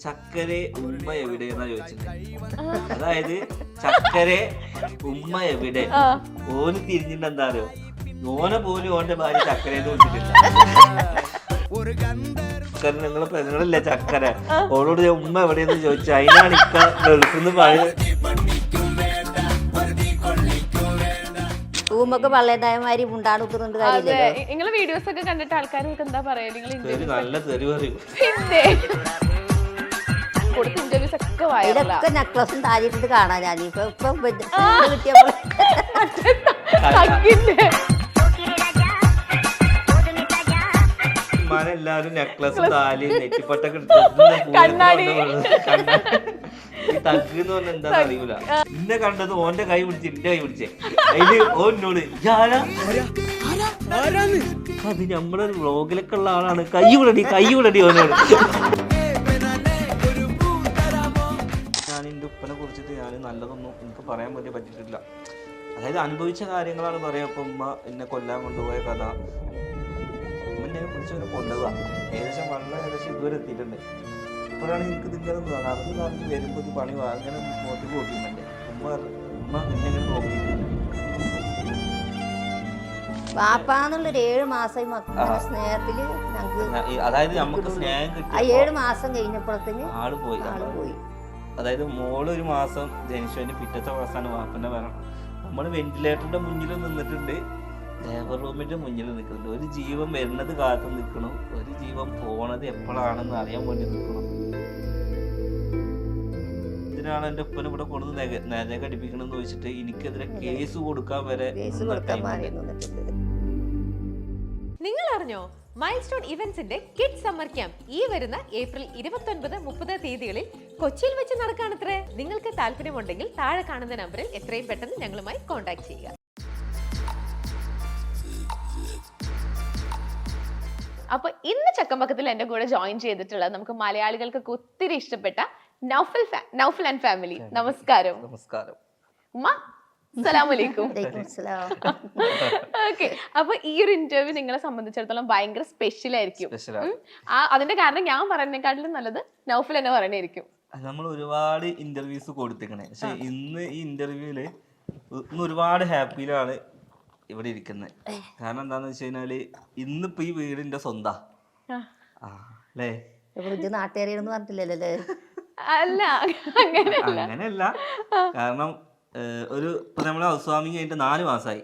ചക്കര ഉമ്മ എവിടെയെന്നാ ചോദിച്ചത്. അതായത് ചക്കര ഉമ്മ എവിടെ, ഓന് തിരിഞ്ഞിട്ട് എന്താ അറിയോ, ഓനെ പോലും ഓന്റെ ഭാര്യ ചക്കരയെന്ന് വിളിച്ചിട്ടില്ല. നിങ്ങളെ പെങ്ങളില്ലേ ചക്കര, ഓളോട് ഉമ്മ എവിടെയെന്ന് ചോദിച്ചു. അതിനാണ് ഇക്ക ഗൾഫിന്ന് റൂമൊക്കെ പള്ളേതായമാതിരി മുണ്ടാടുത്തുന്നുണ്ട് കാര്യമില്ലല്ലോ. നിങ്ങള് വീഡിയോസ് ഒക്കെ കണ്ടിട്ട് ആൾക്കാർക്ക് എന്താ പറയാ, നല്ല തെറി പറയും. ഇതൊക്കെ നെക്ലസും താരിട്ടിട്ട് കാണാൻ ഞാൻ ഇപ്പൊ കിട്ടിയപ്പോൾ എല്ലാരും നെക്ലസും താലിയും നെറ്റിപ്പട്ടൊക്കെ ഈ തഗ് എന്ന് പറഞ്ഞാൽ എന്താന്ന് അറിയൂല. ഇന്നെ കണ്ടത് ഓന്റെ കൈ പിടിച്ച് എന്റെ കൈ പിടിച്ചേ. അതില് ഓനോട് അത് നമ്മളൊരു വ്ളോഗിലൊക്കെ ഉള്ള ആളാണ്, കൈ വിടടി ഓനോട്. ഞാൻ എന്റെ ഉപ്പനെ കുറിച്ചിട്ട് ഞാൻ നല്ലതൊന്നും എനിക്ക് പറയാൻ വേണ്ടി പറ്റിയിട്ടില്ല. അതായത് അനുഭവിച്ച കാര്യങ്ങളാണ് പറയാ. ഇപ്പൊ ഉമ്മ എന്നെ കൊല്ലാൻ കൊണ്ടുപോയ കഥ, ഉമ്മനെ കുറിച്ച് ഒരു കൊണ്ടുപോകാം ഏകദേശം ഇതുവരെ എത്തിയിട്ടുണ്ട്. ഇപ്പോഴാണ് എനിക്ക് നിങ്ങളൊന്ന് നടന്ന് വരുമ്പോൾ ഇത് പണി അങ്ങനെ നോക്കി പോയിട്ടുണ്ടേ. ഉമ്മ എന്നെ നോക്കി വാപ്പാന്നുള്ളൊരു 7 മാസം സ്നേഹത്തില് അതായത് നമുക്ക് സ്നേഹം കിട്ടി. 7 മാസം കഴിഞ്ഞപ്പോഴത്തേന് ആള് പോയി. അതായത് മോള് 1 മാസം ജനിച്ചതിന് പിറ്റത്തെ മാസമാണ് വാപ്പന്റെ മരണം. നമ്മള് വെന്റിലേറ്ററിന്റെ മുന്നിൽ നിന്നിട്ടുണ്ട്, ലേബർ റൂമിന്റെ മുന്നിൽ നിൽക്കുന്നുണ്ട്. ഒരു ജീവൻ വരുന്നത് കാത്തു നിൽക്കണം, ഒരു ജീവൻ പോണത് എപ്പോഴാണെന്ന് അറിയാൻ വേണ്ടി നിൽക്കണം. ഇതിനാണ് എന്റെ ഉപ്പനെ ഇവിടെ കൊണ്ടുവന്ന് നേരെ കടിപ്പിക്കണമെന്ന് ചോദിച്ചിട്ട് എനിക്കെതിരെ കേസ് കൊടുക്കാൻ വരെ. നിങ്ങൾ അറിഞ്ഞോ, മൈൽസ്റ്റോൺ ഇവന്റ്സിന്റെ കിഡ്സ് സമ്മർ ക്യാമ്പ് ഈ വരുന്ന ഏപ്രിൽ 29, 30 തീയതികളിൽ കൊച്ചിയിൽ വെച്ച് നടക്കാണത്രേ. നിങ്ങൾക്ക് താല്പര്യമുണ്ടെങ്കിൽ താഴെ കാണുന്ന നമ്പറിൽ എത്രയും പെട്ടെന്ന് ഞങ്ങളുമായി കോൺടാക്ട് ചെയ്യുക. അപ്പൊ ഇന്ന് ചക്കമ്പക്കത്തിൽ എന്റെ കൂടെ ജോയിൻ ചെയ്തിട്ടുള്ളത് നമുക്ക് മലയാളികൾക്കൊക്കെ ഒത്തിരി ഇഷ്ടപ്പെട്ട നൗഫൽ ആൻഡ് ഫാമിലി. നമസ്കാരം. ഉമ്മ അസ്സലാമലൈക്കും. ഓക്കെ, അപ്പൊ ഈ ഒരു ഇന്റർവ്യൂ നിങ്ങളെ സംബന്ധിച്ചിടത്തോളം ഭയങ്കര സ്പെഷ്യൽ ആയിരിക്കും. അതിന്റെ കാരണം ഞാൻ പറയുന്നതിനെക്കാട്ടിലും നല്ലത് നൗഫൽ എന്നെ പറയണായിരിക്കും. നമ്മൾ ഒരുപാട് ഇന്റർവ്യൂസ് കൊടുത്തിക്കണേ, പക്ഷെ ഇന്ന് ഈ ഇന്റർവ്യൂല് ഇന്ന് ഒരുപാട് ഹാപ്പിയിലാണ് ഇവിടെ ഇരിക്കുന്നത്. കാരണം എന്താന്ന് വെച്ച് കഴിഞ്ഞാല് ഇന്നിപ്പോ ഈ വീടിന്റെ സ്വന്താ അല്ലേ. നാട്ടുകാരിയെന്ന് പറഞ്ഞിട്ടില്ലല്ലേ? അല്ല, അങ്ങനെയല്ല. കാരണം ഒരു ഇപ്പൊ നമ്മള് ഹൗസ് വാമിങ് കഴിഞ്ഞിട്ട് 4 മാസമായി.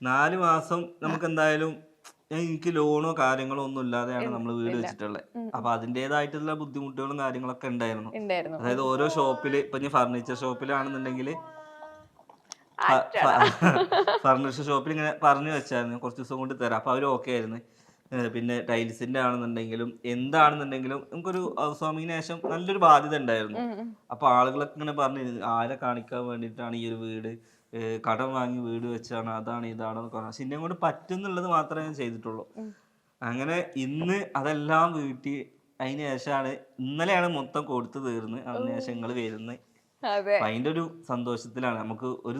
4 മാസം നമുക്ക് എന്തായാലും എനിക്ക് ലോണോ കാര്യങ്ങളോ ഒന്നും ഇല്ലാതെയാണ് നമ്മൾ വീട് വെച്ചിട്ടുള്ളത്. അപ്പൊ അതിൻ്റെതായിട്ടുള്ള ബുദ്ധിമുട്ടുകളും കാര്യങ്ങളൊക്കെ ഉണ്ടായിരുന്നു. അതായത് ഓരോ ഷോപ്പില് ഇപ്പൊ ഞാൻ ഫർണിച്ചർ ഷോപ്പിലാണെന്നുണ്ടെങ്കിൽ ഫർണിച്ചർ ഷോപ്പിൽ ഇങ്ങനെ പറഞ്ഞു വെച്ചായിരുന്നു കുറച്ച് ദിവസം കൊണ്ട് തരാം. അപ്പൊ അവര് ഓക്കെ ആയിരുന്നു. പിന്നെ ടൈൽസിന്റെ ആണെന്നുണ്ടെങ്കിലും എന്താണെന്നുണ്ടെങ്കിലും നമുക്കൊരു ഹൗസ് വാമിങ്ങിന് ശേഷം നല്ലൊരു ബാധ്യത ഉണ്ടായിരുന്നു. അപ്പൊ ആളുകളൊക്കെ ഇങ്ങനെ പറഞ്ഞു ആരെ കാണിക്കാൻ വേണ്ടിയിട്ടാണ് ഈ ഒരു വീട്, കടം വാങ്ങി വീട് വെച്ചാണ്, അതാണ് ഇതാണെന്ന് പറഞ്ഞു. പക്ഷെ എന്നെ കൊണ്ട് പറ്റുന്നുള്ളത് മാത്രമേ ഞാൻ ചെയ്തിട്ടുള്ളൂ. അങ്ങനെ ഇന്ന് അതെല്ലാം വീട്ടി അതിന് ശേഷമാണ് ഇന്നലെയാണ് മൊത്തം കൊടുത്തു തീർന്ന്. അതിന് ശേഷം നിങ്ങൾ വരുന്നത്. അതിന്റെ ഒരു സന്തോഷത്തിലാണ്. നമുക്ക് ഒരു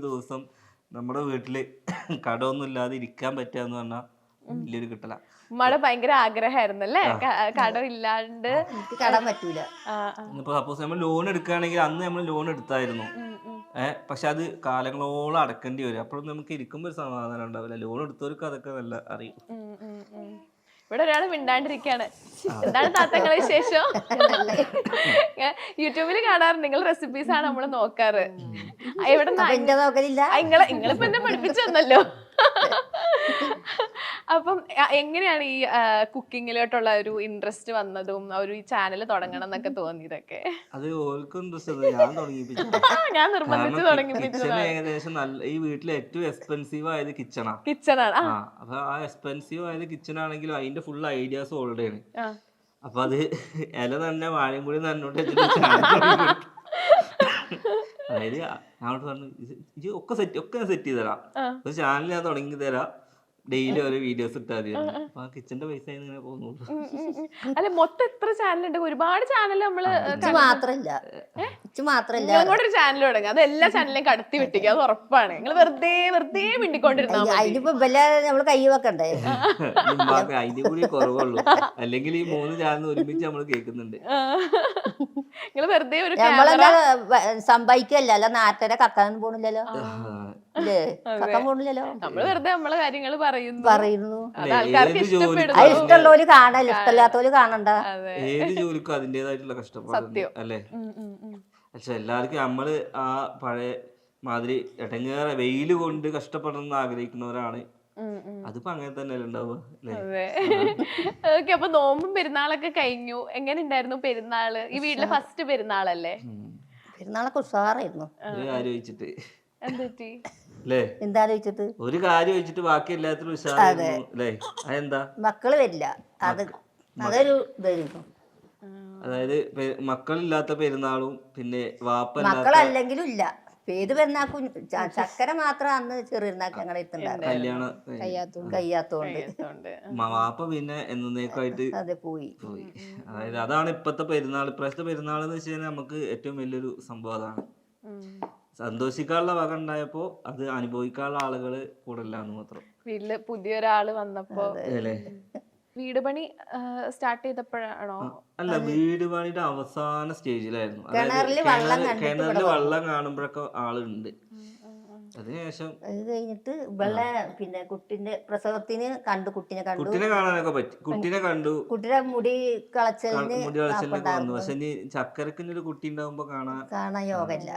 ദിവസം നമ്മുടെ വീട്ടില് കടമൊന്നും ഇല്ലാതെ ഇരിക്കാൻ പറ്റാന്ന് പറഞ്ഞാൽ വലിയൊരു കിട്ടല. ഉമ്മയുടെ ഭയങ്കര ആഗ്രഹമായിരുന്നു അല്ലേ, കടമില്ലാണ്ട് കടം പറ്റൂല. ഇപ്പൊ സപ്പോസ് നമ്മൾ ലോൺ എടുക്കുകയാണെങ്കിൽ അന്ന് നമ്മൾ ലോൺ എടുത്തായിരുന്നു, പക്ഷെ അത് കാലങ്ങളോളം അടക്കേണ്ടി വരും. അപ്പോഴും നമുക്ക് ഇരിക്കുമ്പോ ഒരു സമാധാനം ഉണ്ടാവില്ല. ലോൺ എടുത്തവർക്ക് അതൊക്കെ നല്ല അറിയും. ഇവിടെ ഒരാള് മിണ്ടാണ്ടിരിക്കാണ്. എന്താണ് താത്തങ്ങളെ വിശേഷം? യൂട്യൂബിൽ കാണാറുണ്ട്, നിങ്ങൾ റെസിപ്പീസ് ആണ് നമ്മള് നോക്കാറ്. എവിടെ നിങ്ങളിപ്പോ എന്നെ പഠിപ്പിച്ചു തന്നല്ലോ. അപ്പം എങ്ങനെയാണ് ഈ കുക്കിങ്ങിലോട്ടുള്ള ഒരു ഇൻട്രസ്റ്റ് വന്നതും ഒരു ചാനൽ തുടങ്ങണം എന്നൊക്കെ തോന്നിയതൊക്കെ? അത് ഞാൻ നിർബന്ധിച്ച് തുടങ്ങിപ്പിച്ചതാണ്. ഏകദേശം ഈ വീട്ടിലെ ഏറ്റവും എക്സ്പെൻസീവ് ആയത് കിച്ചണാണ്. അപ്പൊ ആ എക്സ്പെൻസീവ് ആയത് കിച്ചൺ ആണെങ്കിലും അതിന്റെ ഫുൾ ഐഡിയാസ് ഓൾറെഡി ആണ്. അപ്പൊ അത് ഇല തന്നെ വാഴയും കൂടി നന്നോട്ട് അതായത് ഞാൻ പറഞ്ഞു ഒക്കെ സെറ്റ് ചെയ്ത് തരാം, ഒരു ചാനൽ ഞാൻ തുടങ്ങി തരാം, ഡെയിലി ഓരോ വീഡിയോസ് ഇട്ടാൽ മതി. അപ്പൊ ആ കിച്ചന്റെ പൈസ ഇങ്ങനെ പോകുന്നുള്ളൂ. അല്ല, മൊത്തം എത്ര ചാനലുണ്ട്? ഒരുപാട് ചാനൽ നമ്മള് മാത്രല്ല ഇച്ച് മാത്രല്ല നിങ്ങളുടെ ഒരു ചാനൽ തുടങ്ങുക, അത് എല്ലാ ചാനലിലും കടത്തി വിട്ടിക്കുക, അത് ഉറപ്പാണ്. നിങ്ങൾ വെറുതെ വെറുതെ മിണ്ടിക്കൊണ്ടിരുന്നാ മതി. അതിനിപ്പോ വല്ല നമ്മള് കൈ വെക്കണ്ടേ? അതിന്റെ കൂടി കുറവുള്ളൂ, അല്ലെങ്കിൽ ഈ 3 ചാനൽ ഒരുമിച്ച് നമ്മൾ കേൾക്കുന്നുണ്ട്. നിങ്ങൾ വെറുതെ ഒരു നമ്മളെന്താ സമ്പാദിക്കല്ല, അല്ല നാട്ടരെ കക്കാൻ പോണില്ലല്ലോ, അല്ലേ? കക്കാൻ പോണില്ലല്ലോ, നമ്മള് വെറുതെ നമ്മളെ കാര്യങ്ങൾ പറയുന്നു. അത് അല്ലേ, ആൾക്കാർക്ക് ഏത് ജോലി ഇഷ്ടപ്പെടുന്നു. അത് ഇഷ്ടമുള്ളവര് കാണല്ല, ഇഷ്ടമില്ലാത്തവര് കാണണ്ട. അതെ, ഏത് ജോലിക്കും അതിൻ്റെതായിട്ടുള്ള കഷ്ടപ്പാടുണ്ട് അല്ലേ. പക്ഷെ എല്ലാവർക്കും നമ്മള് ആ പഴയ മാതിരി ഇടങ്ങേറെ വെയില് കൊണ്ട് കഷ്ടപ്പെടണം എന്ന് ആഗ്രഹിക്കുന്നവരാണ്. അതിപ്പോ അങ്ങനെ തന്നെ ഉണ്ടാവുക അല്ലേ. അതെ. ഓക്കെ, അപ്പൊ നോമ്പും പെരുന്നാളൊക്കെ കഴിഞ്ഞു. എങ്ങനെ ഉണ്ടായിരുന്നു പെരുന്നാള്? ഈ വീട്ടിലെ ഫസ്റ്റ് പെരുന്നാളല്ലേ? പെരുന്നാളൊക്കെ ഉഷാറായിരുന്നു. ഒരു കാര്യം വെച്ചിട്ട് എന്തുപറ്റി? അല്ലേ, എന്താ വെച്ചിട്ട് ഒരു കാര്യം വെച്ചിട്ട് ബാക്കി എല്ലാത്തിലും ഉഷാറായിരുന്നു അല്ലേ. അതെന്താ? മക്കള് വരില്ല, അതൊരു ഇതായിരുന്നു. അതായത് മക്കളില്ലാത്ത പെരുന്നാളും പിന്നെ വാപ്പല്ലാത്ത മക്കളല്ലെങ്കിലും ഇല്ല, ഏത് പെരുന്നാക്കും ചക്കര മാത്രം അന്ന് ചെറിയനാക്ക് ഞങ്ങളെ എത്തുണ്ടായിരുന്നു, കല്യാണം കഴിയാത്തോണ്ട്. വാപ്പ പിന്നെ എന്നേക്കായിട്ട് അതെ, പോയി. അതായത് അതാണ് ഇപ്പത്തെ പെരുന്നാൾ. ഇപ്രാവശ്യത്തെ പെരുന്നാൾ എന്ന് വെച്ച് കഴിഞ്ഞാൽ നമുക്ക് ഏറ്റവും വലിയൊരു സംഭവം അതാണ്. സന്തോഷിക്കാനുള്ള വക ഉണ്ടായപ്പോ അത് അനുഭവിക്കാനുള്ള ആളുകള് കൂടെ ഇല്ലാന്ന് മാത്രം. വീട്ടില് പുതിയൊരാള് വന്നപ്പോ. അല്ലേ, വീട് പണി സ്റ്റാർട്ട് ചെയ്തപ്പോഴാണോ? അല്ല, വീട് പണിയുടെ അവസാന സ്റ്റേജിലായിരുന്നു. കിണറില് കിണറില് വെള്ളം കാണുമ്പോഴൊക്കെ ആളുണ്ട്. അതിനുശേഷം അത് കഴിഞ്ഞിട്ട് പിന്നെ കുട്ടിന്റെ പ്രസവത്തിന് കണ്ടു, കുട്ടിനെ കാണാനൊക്കെ പറ്റി. കുട്ടിനെ കണ്ടു, കുട്ടിയുടെ മുടി കളച്ചലിന് വന്നു. പക്ഷെ ഇനി ചക്കരക്കിന് ഒരു കുട്ടി ഉണ്ടാവുമ്പോ കാണാൻ യോഗല്ല.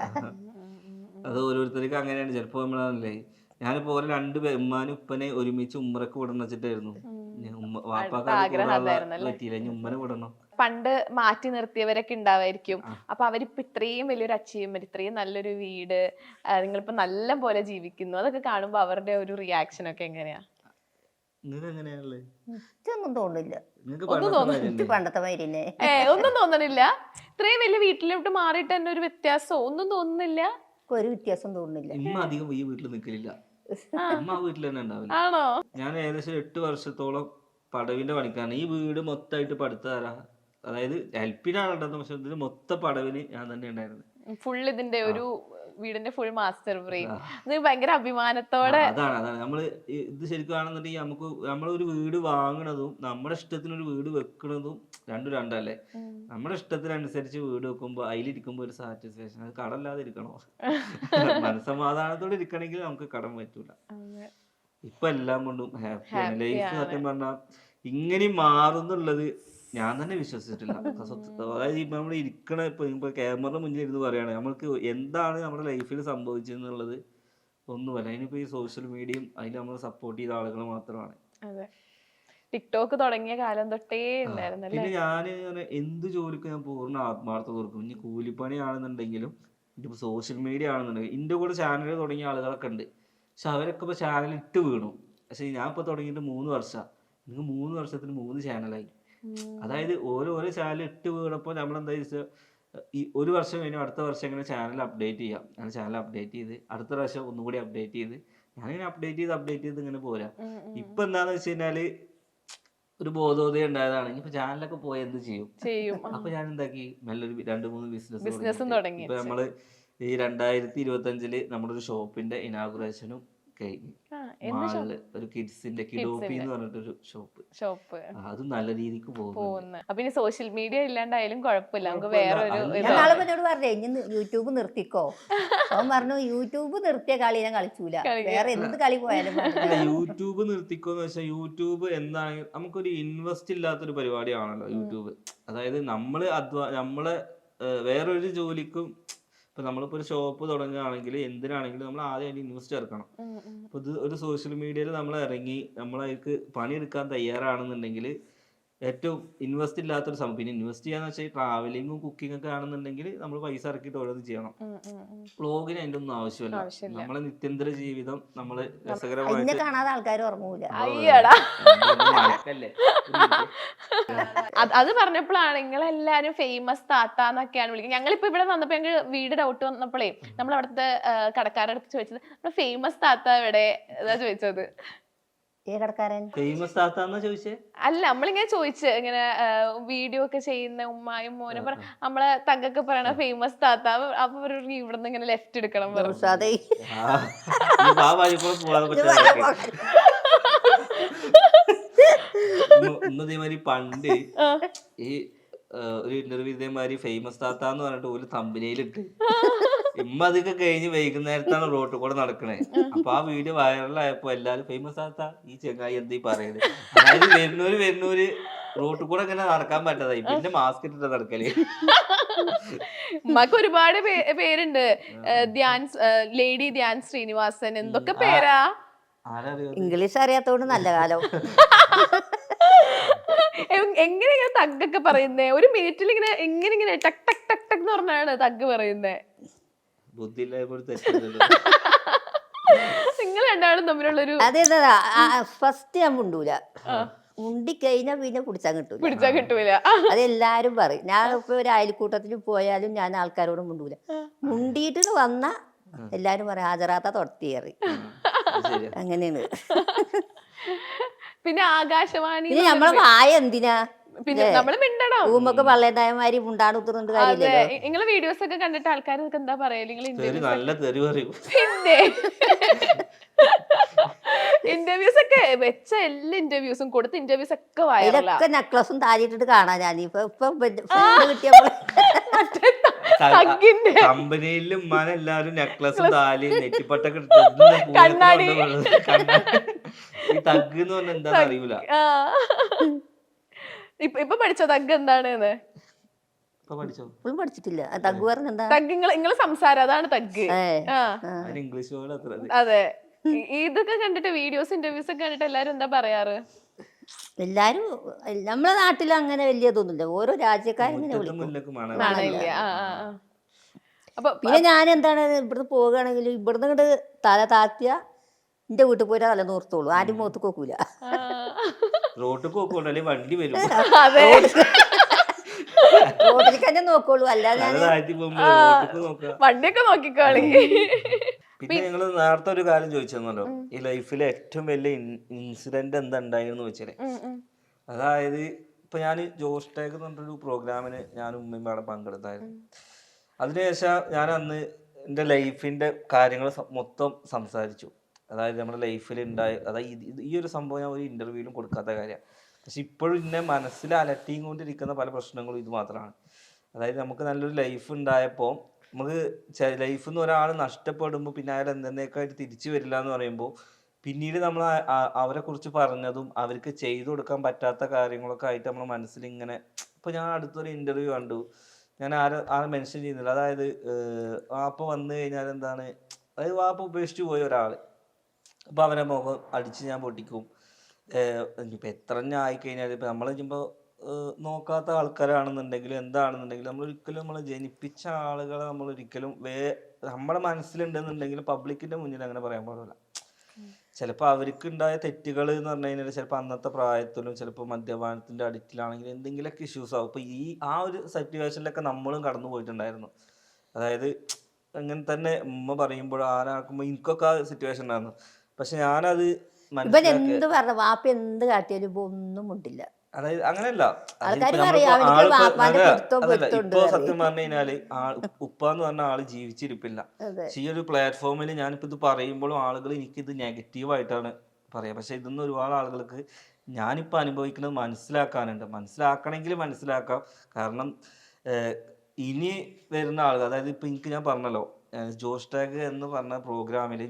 അത് ഓരോരുത്തർക്ക് അങ്ങനെയാണ്. ചിലപ്പോ നമ്മളല്ലേ, ഞാനിപ്പോ ഓരോ 2 ഉമ്മാനും ഉപ്പനെ ഒരുമിച്ച് ഉമ്മറക്ക് വിടണം വെച്ചിട്ടായിരുന്നു. പറ്റിയില്ല, ഇനി ഉമ്മനെ വിടണം. പണ്ട് മാറ്റി നിർത്തിയവരൊക്കെ ഉണ്ടാവായിരിക്കും. അപ്പൊ അവരിപ്പോ ഇത്രയും വലിയൊരു അച്ചീവ്മെന്റ്, ഇത്രയും നല്ലൊരു വീട്, നിങ്ങളിപ്പോ നല്ല പോലെ ജീവിക്കുന്നു, അതൊക്കെ കാണുമ്പോ അവരുടെ ഒരു റിയാക്ഷൻ ഒക്കെ എങ്ങനെയാ? ഒന്നും തോന്നില്ല, പണ്ടത്തെ മാതിരി തന്നെ. ഒന്നും തോന്നണില്ല? ഇത്രയും വലിയ വീട്ടിലോട്ട് മാറിയിട്ട് തന്നെ ഒരു വ്യത്യാസം ഒന്നും തോന്നുന്നില്ല? ഒരു വ്യത്യാസം തോന്നുന്നില്ല. ഇമ്മ അധികം ഈ വീട്ടിൽ നിൽക്കലില്ല, അമ്മ വീട്ടിൽ തന്നെ ഉണ്ടാവില്ല. ആണോ? ഞാൻ ഏകദേശം 8 വർഷത്തോളം പടവിന്റെ പണിക്കാണ്. ഈ വീട് മൊത്തമായിട്ട് പടുത്തു തരാ, അതായത് ഹെൽപ്പിനാണ് ഉണ്ടെന്ന്, പക്ഷെ ഇതിന് മൊത്തം പടവിന് ഞാൻ തന്നെ ഉണ്ടായിരുന്നു. ഫുൾ ഇതിന്റെ ഒരു വീടിന്റെ ഫുൾ മാസ്റ്റർ ഫ്രെയിം. ഇത് ഭയങ്കര അഭിമാനത്തോടെ. അതാണ് നമ്മള് ഇത് ശരിക്കും ആണെന്നുണ്ടെങ്കിൽ നമുക്ക് നമ്മളൊരു വീട് വാങ്ങണതും നമ്മുടെ ഇഷ്ടത്തിനൊരു വീട് വെക്കണതും രണ്ടല്ലേ. നമ്മുടെ ഇഷ്ടത്തിനനുസരിച്ച് വീട് വെക്കുമ്പോ അതിലിരിക്കുമ്പോ ഒരു സാറ്റിസ്ഫാക്ഷൻ, അത് കടല്ലാതെ ഇരിക്കണോ. മനസ്സമാധാനത്തോടെ ഇരിക്കണമെങ്കിൽ നമുക്ക് കടം പറ്റൂല. ഇപ്പൊ എല്ലാം കൊണ്ടും ഹാപ്പിയാണ് ലൈഫ്. സത്യം പറഞ്ഞാൽ ഇങ്ങനെ മാറുന്നുള്ളത് ഞാൻ തന്നെ വിശ്വസിച്ചിട്ടില്ല. അതായത് ഇപ്പൊ നമ്മൾ ഇരിക്കണ ഇപ്പൊ ക്യാമറ മുന്നിൽ ഇരുന്ന് പറയാണ് നമ്മൾക്ക് എന്താണ് നമ്മുടെ ലൈഫിൽ സംഭവിച്ചെന്നുള്ളത് ഒന്നുമല്ല. അതിനിപ്പോ ഈ സോഷ്യൽ മീഡിയയും അതിന് നമ്മൾ സപ്പോർട്ട് ചെയ്ത ആളുകൾ മാത്രമാണ്. ടിക്ടോക്ക് തുടങ്ങിയ കാലം തൊട്ടേ ഉണ്ടായിരുന്നല്ലേ. പിന്നെ ഞാൻ എന്ത് ജോലിക്ക് ഞാൻ പൂർണ്ണ ആത്മാർത്ഥത കൊടുക്കും. ഇനി കൂലിപ്പണിയാണെന്നുണ്ടെങ്കിലും ഇപ്പൊ സോഷ്യൽ മീഡിയ ആണെന്നുണ്ടെങ്കിൽ എന്റെ കൂടെ ചാനൽ തുടങ്ങിയ ആളുകളൊക്കെ ഉണ്ട്. പക്ഷെ അവരൊക്കെ ഇപ്പൊ ചാനൽ ഇട്ട് വീണു. പക്ഷെ ഞാൻ ഇപ്പൊ തുടങ്ങിയിട്ട് 3 വർഷം, നിങ്ങൾക്ക് 3 വർഷത്തിന് 3 ചാനലായി. അതായത് ഓരോ ചാനൽ ഇട്ട് വീണപ്പോൾ നമ്മളെന്താ വെച്ചാൽ ഈ 1 വർഷം കഴിഞ്ഞു അടുത്ത വർഷം എങ്ങനെ ചാനൽ അപ്ഡേറ്റ് ചെയ്യാം. അങ്ങനെ ചാനൽ അപ്ഡേറ്റ് ചെയ്ത് അടുത്ത പ്രാവശ്യം ഒന്നുകൂടി അപ്ഡേറ്റ് ചെയ്ത് ഞാനിങ്ങനെ അപ്ഡേറ്റ് ചെയ്ത് ഇങ്ങനെ പോരാ. ഇപ്പൊ എന്താന്ന് വെച്ച് കഴിഞ്ഞാല് ഒരു ബോധോദയം ഉണ്ടായതാണ്. ഇപ്പൊ ചാനലൊക്കെ പോയി എന്ത് ചെയ്യും. അപ്പൊ ഞാൻ എന്താക്കി മെല്ലെ ഒരു 2-3 ബിസിനസ് തുടങ്ങി. ഇപ്പൊ നമ്മള് ഈ 2025 നമ്മുടെ ഒരു ഷോപ്പിന്റെ ഇനാഗുറേഷനും കഴിഞ്ഞു. മാളില് ഒരു കിഡ്സിന്റെ കിഡോപ്പി എന്ന് പറഞ്ഞിട്ടൊരു ഷോപ്പ്, അത് നല്ല രീതിക്ക് പോകുന്നു. അപ്പൊ ഇനി സോഷ്യൽ മീഡിയ ഇല്ലാണ്ടായാലും കുഴപ്പമില്ല, നമുക്ക് വേറൊരു പറഞ്ഞേ ഇനി യൂട്യൂബ് നിർത്തിക്കോ. അവൻ പറഞ്ഞു യൂട്യൂബ് നിർത്തിയ കളി ഞാൻ കളിച്ചൂല, വേറെ എന്ത് കളി പോയാലും. യൂട്യൂബ് നിർത്തിക്കോന്ന് വെച്ചാൽ യൂട്യൂബ് എന്താണെങ്കിലും നമുക്കൊരു ഇൻവെസ്റ്റ് ഇല്ലാത്തൊരു പരിപാടിയാണല്ലോ യൂട്യൂബ്. അതായത് നമ്മളെ വേറൊരു ജോലിക്കും ഇപ്പൊ നമ്മളിപ്പോ ഒരു ഷോപ്പ് തുടങ്ങുകയാണെങ്കിൽ എന്തിനാണെങ്കിലും നമ്മൾ ആദ്യം അതിന് ഇൻവെസ്റ്റ് ചേർക്കണം. അപ്പൊ ഇത് ഒരു സോഷ്യൽ മീഡിയയിൽ നമ്മൾ ഇറങ്ങി നമ്മളതിക്ക് പണിയെടുക്കാൻ തയ്യാറാണെന്നുണ്ടെങ്കിൽ ഏറ്റവും ഇൻവെസ്റ്റ് ഇല്ലാത്തൊരു സംഭവം. പിന്നെ ഇൻവെസ്റ്റ് ചെയ്യാന്ന് വെച്ചാൽ ട്രാവലിങ്ങും കുക്കിംഗ് ഒക്കെ ആണെന്നുണ്ടെങ്കിൽ നമ്മൾ പൈസ ഇറക്കിയിട്ട് ഓരോന്ന് ചെയ്യണം. വ്ളോഗിന് അതിന്റെ ഒന്നും ആവശ്യമില്ല. നമ്മളെ നിത്യന്തര ജീവിതം നമ്മള് രസകരമായിട്ട് കാണാതെ ആൾക്കാർ ഉറങ്ങൂല. അത് പറഞ്ഞപ്പോഴാണ് നിങ്ങളെല്ലാരും ഫേമസ് താത്താന്നൊക്കെയാണ് വിളിക്കുന്നത്. ഞങ്ങളിപ്പോ ഇവിടെ വന്നപ്പോ ഞങ്ങൾ വീട് ഡൗട്ട് വന്നപ്പോഴേ നമ്മൾ അവിടുത്തെ കടക്കാരുടെ അടുത്ത് ചോദിച്ചത് ഫേമസ് താത്ത എവിടെ ചോദിച്ചത്. ഏ കടക്കാരൻ ഫേമസ് താത്താന്നാ ചോദിച്ചേ? അല്ല, നമ്മളിങ്ങനെ ചോദിച്ച് ഇങ്ങനെ വീഡിയോ ഒക്കെ ചെയ്യുന്ന ഉമ്മായും മോനും നമ്മളെ തങ്കൊക്കെ പറയണ ഫേമസ് താത്ത. അപ്പൊ ഇവിടുന്ന് ഇങ്ങനെ ലെഫ്റ്റ് എടുക്കണം പറഞ്ഞു. ഉഷാദേ. ആ വഴി കൂടെ പോവാതെ ഇന്ന് ഇതേമാതിരി പണ്ട് ഈ ഒരു ഇന്റർവ്യൂ ഇതേമാതിരി ഫേമസ് താത്ത എന്ന് പറഞ്ഞിട്ട് ഒരു തമ്പനയിലിട്ട് അതൊക്കെ കഴിഞ്ഞ് വൈകുന്നേരത്താണ് റോട്ടിൽ കൂടെ നടക്കണേ. അപ്പൊ ആ വീഡിയോ വൈറലായപ്പോ എല്ലാരും ഫേമസ് താത്ത ഈ ചെങ്ങായി എന്തീ പറയുന്നത്. അതായത് വരുന്നൂര് റോട്ടിൽ കൂടെ ഇങ്ങനെ നടക്കാൻ പറ്റാതായി. പിന്നെ മാസ്ക് ഇട്ടിട്ട് നടക്കല്. ഉമ്മക്ക് ഒരുപാട് പേരുണ്ട്. ലേഡി ധ്യാൻ ശ്രീനിവാസൻ, എന്തൊക്കെ പേരാ. ഇംഗ്ലീഷ് അറിയാത്തോണ്ട് നല്ല കാലം. എങ്ങനെയാ തഗ്ഗൊക്കെ പറയുന്നേ? ഒരു മിനിറ്റിൽ ഇങ്ങനെ ടക് ടക് ടക് ടക് എന്ന് പറഞ്ഞാണ് തഗ് പറയുന്നേ. നിങ്ങൾ രണ്ടാളും തമ്മിലുള്ളൊരു അതേതാ ഫസ്റ്റ് ഞാൻ മുണ്ടൂല. മുണ്ടി കഴിഞ്ഞാൽ പിന്നെ പിടിച്ചാൻ കിട്ടൂല. അതെല്ലാരും പറയും. ഞാൻ ഇപ്പൊ ഒരു അയൽക്കൂട്ടത്തിൽ പോയാലും ഞാൻ ആൾക്കാരോട് മുണ്ടൂല. മുണ്ടിയിട്ട് വന്ന എല്ലാരും പറയും ഹാജരാത്ത തൊടത്തിയേറി. അങ്ങനെയാണ്. പിന്നെ ആകാശവാണി നമ്മളെ വായ എന്തിനാ പിന്നെ നമ്മള് മിണ്ടണം. ഊമൊക്കെ പള്ളേതായമാരി മുണ്ടാണ് ഉത്തരണ്ട് കാര്യമില്ലല്ലോ. നിങ്ങളെ വീഡിയോസ് ഒക്കെ കണ്ടിട്ട് ആൾക്കാർ എന്താ പറയല്? പിന്നെ ഇന്റർവ്യൂസ് ഒക്കെ വെച്ച എല്ലാ ഇന്റർവ്യൂസും കൊടുത്ത ഇന്റർവ്യൂസ് ഒക്കെ ഇതൊക്കെ നെക്ലസും താലിട്ടിട്ട് കാണാൻ ഞാൻ ഇപ്പൊ കിട്ടിയപ്പോൾ കമ്പനിയിലും ഉമ്മാനെല്ലാരും നെക്ലസും താലിയും നെറ്റിപ്പട്ടൊക്കെ കണ്ണാടി ഈ തഗ് എന്ന് പറഞ്ഞാൽ എന്താന്ന് അറിയൂല. ഇപ്പൊ പഠിച്ചോ തഗ് എന്താണെന്ന്? പഠിച്ചിട്ടില്ല. തഗ് പറഞ്ഞെന്താ? തഗ് നിങ്ങളെ സംസാരം അതാണ് തഗ്. ഇംഗ്ലീഷ്. അതെ. ഇതൊക്കെ കണ്ടിട്ട് വീഡിയോസ് ഇന്റർവ്യൂസ് ഒക്കെ കണ്ടിട്ട് എല്ലാരും എന്താ പറയാറ്? എല്ലാരും നമ്മളെ നാട്ടിൽ അങ്ങനെ വലിയതൊന്നുമില്ല. ഓരോ രാജ്യക്കാരിങ്ങനെ പിന്നെ ഞാൻ എന്താണ് ഇവിടുന്ന് പോവുകയാണെങ്കിലും ഇവിടുന്ന് ഇങ്ങോട്ട് തല താത്തിയ എന്റെ വീട്ടിൽ പോയിട്ട് തല നോർത്തോളൂ. ആരും മുഖത്ത് നോക്കൂല. വണ്ടി വരും റോഡിലേക്ക് തന്നെ നോക്കുള്ളൂ. അല്ലാതെ വണ്ടിയൊക്കെ നോക്കിക്കോളി. പിന്നെ ഞങ്ങള് നേരത്തെ ഒരു കാര്യം ചോദിച്ചെന്നല്ലോ, ഈ ലൈഫിലെ ഏറ്റവും വലിയ ഇൻസിഡന്റ് എന്താ ഉണ്ടായെന്ന് ചോദിച്ചാലേ, അതായത് ഇപ്പൊ ഞാൻ ജോസ് ടാഗ് എന്ന് പറഞ്ഞൊരു പ്രോഗ്രാമിന് ഞാനും ഉമ്മയും അവിടെ പങ്കെടുത്തായിരുന്നു. അതിനുശേഷം ഞാൻ അന്ന് എൻ്റെ ലൈഫിന്റെ കാര്യങ്ങൾ മൊത്തം സംസാരിച്ചു. അതായത് നമ്മുടെ ലൈഫിൽ ഉണ്ടായ അതായത് ഈ ഒരു സംഭവം ഞാൻ ഒരു ഇന്റർവ്യൂവിലും കൊടുക്കാത്ത കാര്യമാണ്. പക്ഷെ ഇപ്പോഴും എന്നെ മനസ്സിൽ അലട്ടിയും കൊണ്ടിരിക്കുന്ന പല പ്രശ്നങ്ങളും ഇത് മാത്രമാണ്. അതായത് നമുക്ക് നല്ലൊരു ലൈഫ് ഉണ്ടായപ്പോൾ നമുക്ക് ലൈഫിൽ നിന്ന് ഒരാൾ നഷ്ടപ്പെടുമ്പോൾ പിന്നെ അയാൾ എന്തെന്നേക്കായിട്ട് തിരിച്ചു വരില്ല എന്ന് പറയുമ്പോൾ പിന്നീട് നമ്മൾ അവരെ കുറിച്ച് പറഞ്ഞതും അവർക്ക് ചെയ്തു കൊടുക്കാൻ പറ്റാത്ത കാര്യങ്ങളൊക്കെ ആയിട്ട് നമ്മുടെ മനസ്സിൽ ഇങ്ങനെ. ഇപ്പോൾ ഞാൻ അടുത്തൊരു ഇന്റർവ്യൂ കണ്ടു, ഞാൻ ആരെ മെൻഷൻ ചെയ്യുന്നില്ല. അതായത് വാപ്പ വന്നു കഴിഞ്ഞാൽ എന്താണ്, അതായത് വാപ്പ ഉപേക്ഷിച്ചു പോയ ഒരാൾ, അപ്പോൾ അവരെ മുഖം അടിച്ച് ഞാൻ പൊട്ടിക്കും. ഇനിയിപ്പോൾ എത്ര തന്നെ ആയിക്കഴിഞ്ഞാൽ ഇപ്പം നമ്മൾ ചെയ്യുമ്പോൾ നോക്കാത്ത ആൾക്കാരാണെന്നുണ്ടെങ്കിലും എന്താണെന്നുണ്ടെങ്കിലും നമ്മൾ ജനിപ്പിച്ച ആളുകളെ നമ്മളൊരിക്കലും നമ്മുടെ മനസ്സിലുണ്ടെന്നുണ്ടെങ്കിലും പബ്ലിക്കിന്റെ മുന്നിൽ അങ്ങനെ പറയാൻ പാടില്ല. ചിലപ്പോൾ അവർക്ക് ഉണ്ടായ തെറ്റുകൾ എന്ന് പറഞ്ഞു കഴിഞ്ഞാൽ ചിലപ്പോൾ അന്നത്തെ പ്രായത്തിലും ചിലപ്പോൾ മദ്യപാനത്തിന്റെ അഡിക്റ്റിലാണെങ്കിൽ എന്തെങ്കിലുമൊക്കെ ഇഷ്യൂസ് ആവും. ഇപ്പോൾ ആ ഒരു സിറ്റുവേഷനിലൊക്കെ നമ്മളും കടന്നു പോയിട്ടുണ്ടായിരുന്നു. അതായത് അങ്ങനെ തന്നെ ഉമ്മ പറയുമ്പോൾ ആരാക്കുമ്പോൾ എനിക്കൊക്കെ ആ സിറ്റുവേഷൻ ഉണ്ടായിരുന്നു. പക്ഷെ ഞാനത് എന്ത് പറഞ്ഞ വാപ്പ എന്ത് കാട്ടിയാലും ഒന്നും മുണ്ടില്ല. അതായത് അങ്ങനെയല്ല, ഇപ്പൊ സത്യം പറഞ്ഞു കഴിഞ്ഞാല് ഉപ്പ എന്ന് പറഞ്ഞ ആള് ജീവിച്ചിരിപ്പില്ല. പക്ഷെ ഈ ഒരു പ്ലാറ്റ്ഫോമിൽ ഞാനിപ്പോ ഇത് പറയുമ്പോഴും ആളുകൾ എനിക്കിത് നെഗറ്റീവായിട്ടാണ് പറയാം. പക്ഷെ ഇതൊന്നും ഒരുപാട് ആളുകൾക്ക് ഞാനിപ്പോൾ അനുഭവിക്കുന്നത് മനസ്സിലാക്കണമെങ്കിൽ മനസ്സിലാക്കാം. കാരണം ഇനി വരുന്ന ആളുകൾ, അതായത് ഇപ്പൊ എനിക്ക് ഞാൻ പറഞ്ഞല്ലോ ജോസ് ടാഗ് എന്ന് പറഞ്ഞ പ്രോഗ്രാമിൽ